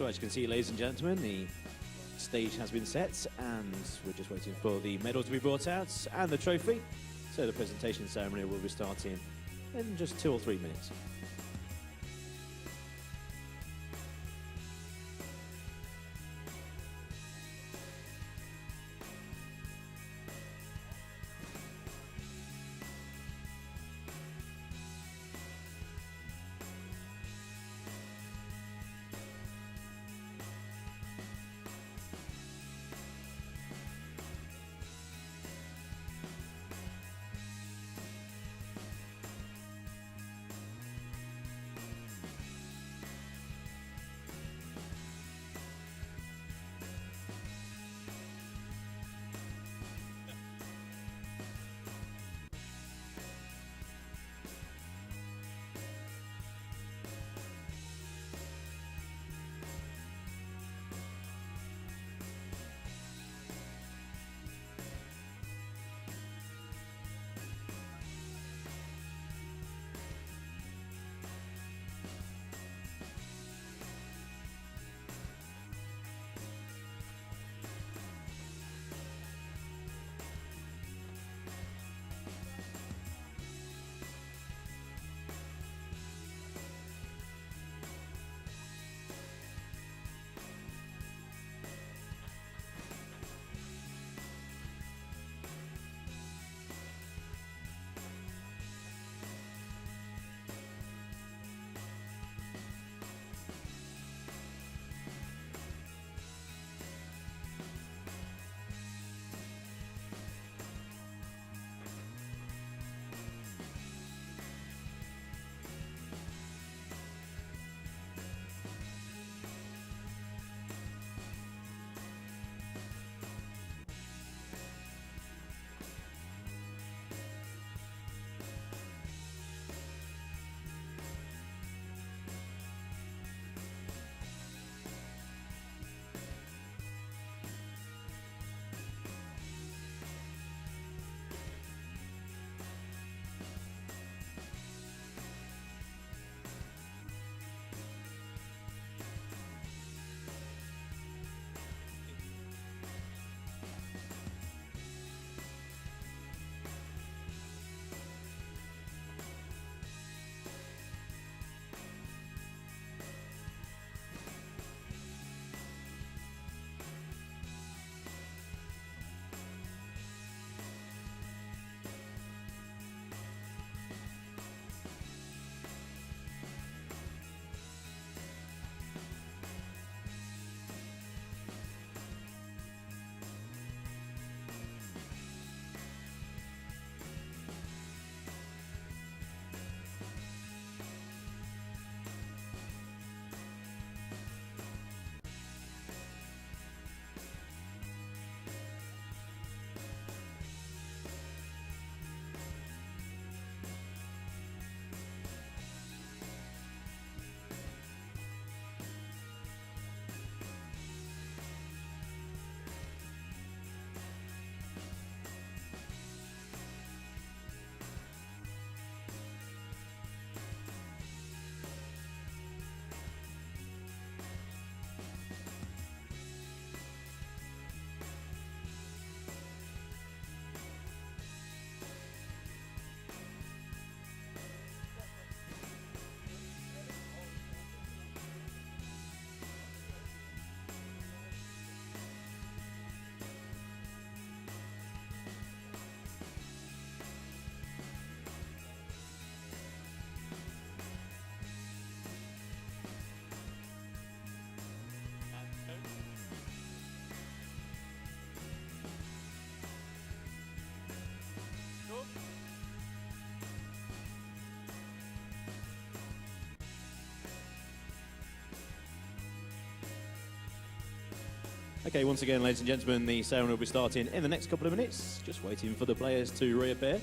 So as you can see, ladies and gentlemen, the stage has been set and we're just waiting for the medal to be brought out and the trophy. So the presentation ceremony will be starting in just 2 or 3 minutes. Okay, once again, ladies and gentlemen, the ceremony will be starting in the next couple of minutes. Just waiting for the players to reappear.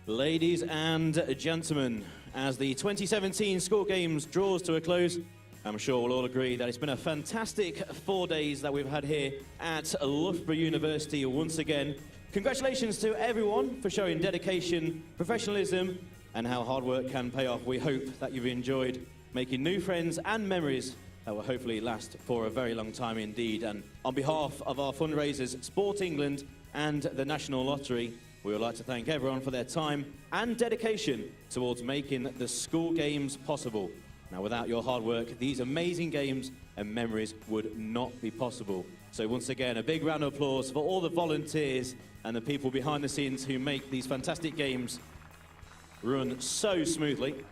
Ladies and gentlemen, as the 2017 School Games draws to a close, I'm sure we'll all agree that it's been a fantastic 4 days that we've had here at Loughborough University once again. Congratulations to everyone for showing dedication, professionalism, and how hard work can pay off. We hope that you've enjoyed making new friends and memories that will hopefully last for a very long time indeed. And on behalf of our fundraisers, Sport England and the National Lottery, we would like to thank everyone for their time and dedication towards making the School Games possible. Now, without your hard work, these amazing games and memories would not be possible. So once again, a big round of applause for all the volunteers and the people behind the scenes who make these fantastic games run so smoothly.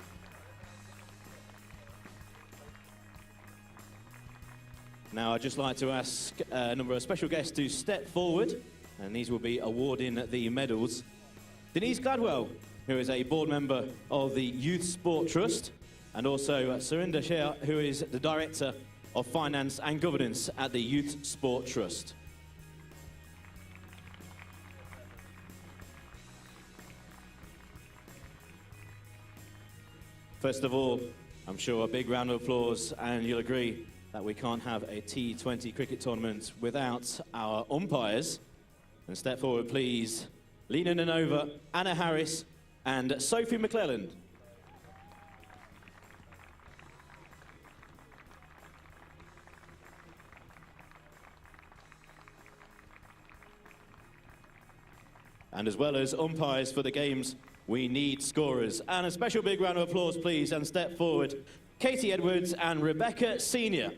Now, I'd just like to ask a number of special guests to step forward, and these will be awarding the medals. Denise Gladwell, who is a board member of the Youth Sport Trust, and also Surinder Shah, who is the Director of Finance and Governance at the Youth Sport Trust. First of all, I'm sure a big round of applause, and you'll agree that we can't have a T20 cricket tournament without our umpires. And step forward, please. Lena Nanova, Anna Harris, and Sophie McClelland. And as well as umpires for the games, we need scorers. And a special big round of applause, please, and step forward, Katie Edwards and Rebecca Senior.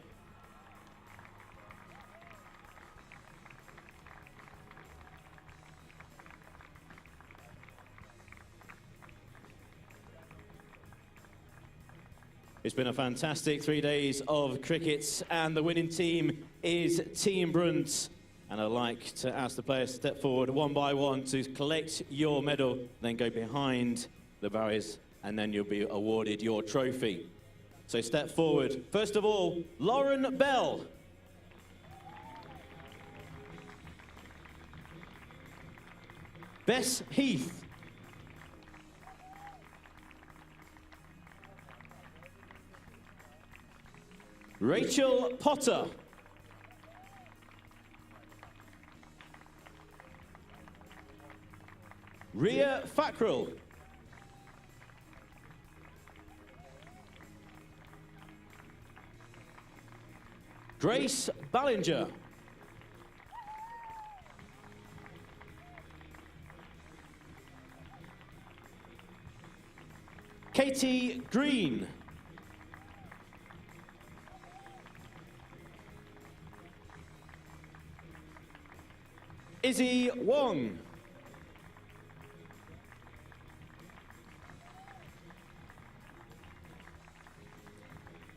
It's been a fantastic 3 days of cricket, and the winning team is Team Brunt. And I'd like to ask the players to step forward one by one to collect your medal, then go behind the barriers, and then you'll be awarded your trophy. So step forward. First of all, Lauren Bell. Bess Heath. Rachel Potter. Ria Fackrell. Grace Ballinger. Katie Green. Izzy Wong.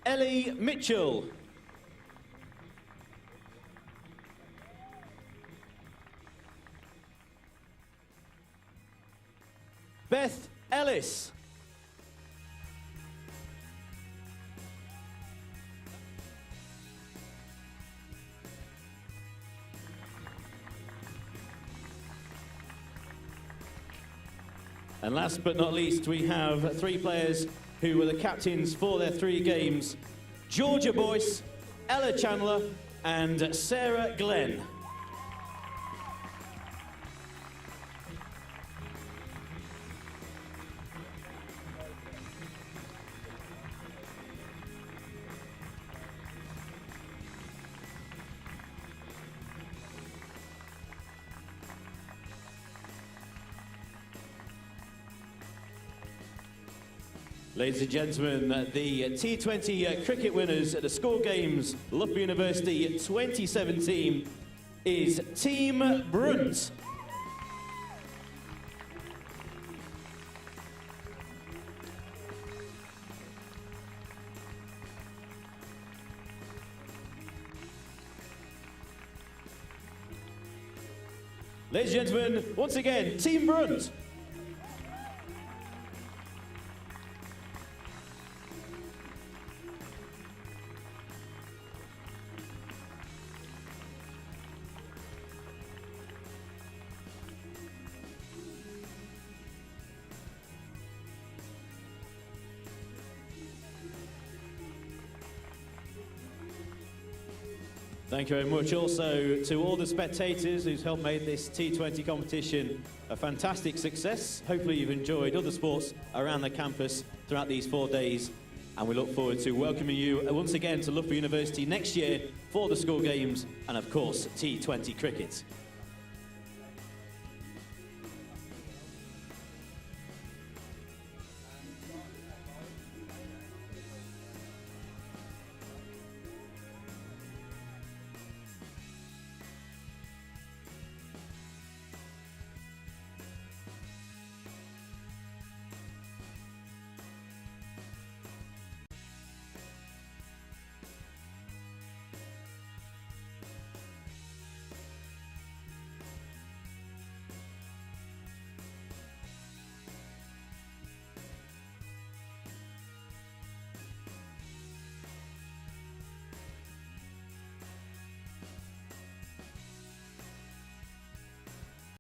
Ellie Mitchell. Beth Ellis. And last but not least, we have 3 players who were the captains for their 3 games: Georgia Boyce, Ella Chandler, and Sarah Glenn. Ladies and gentlemen, the T20 cricket winners at the School Games, Loughborough University 2017 is Team Brunt. Ladies and gentlemen, once again, Team Brunt. Thank you very much. Also to all the spectators who's helped make this T20 competition a fantastic success. Hopefully you've enjoyed other sports around the campus throughout these 4 days, and we look forward to welcoming you once again to Loughborough University next year for the school games and of course T20 cricket.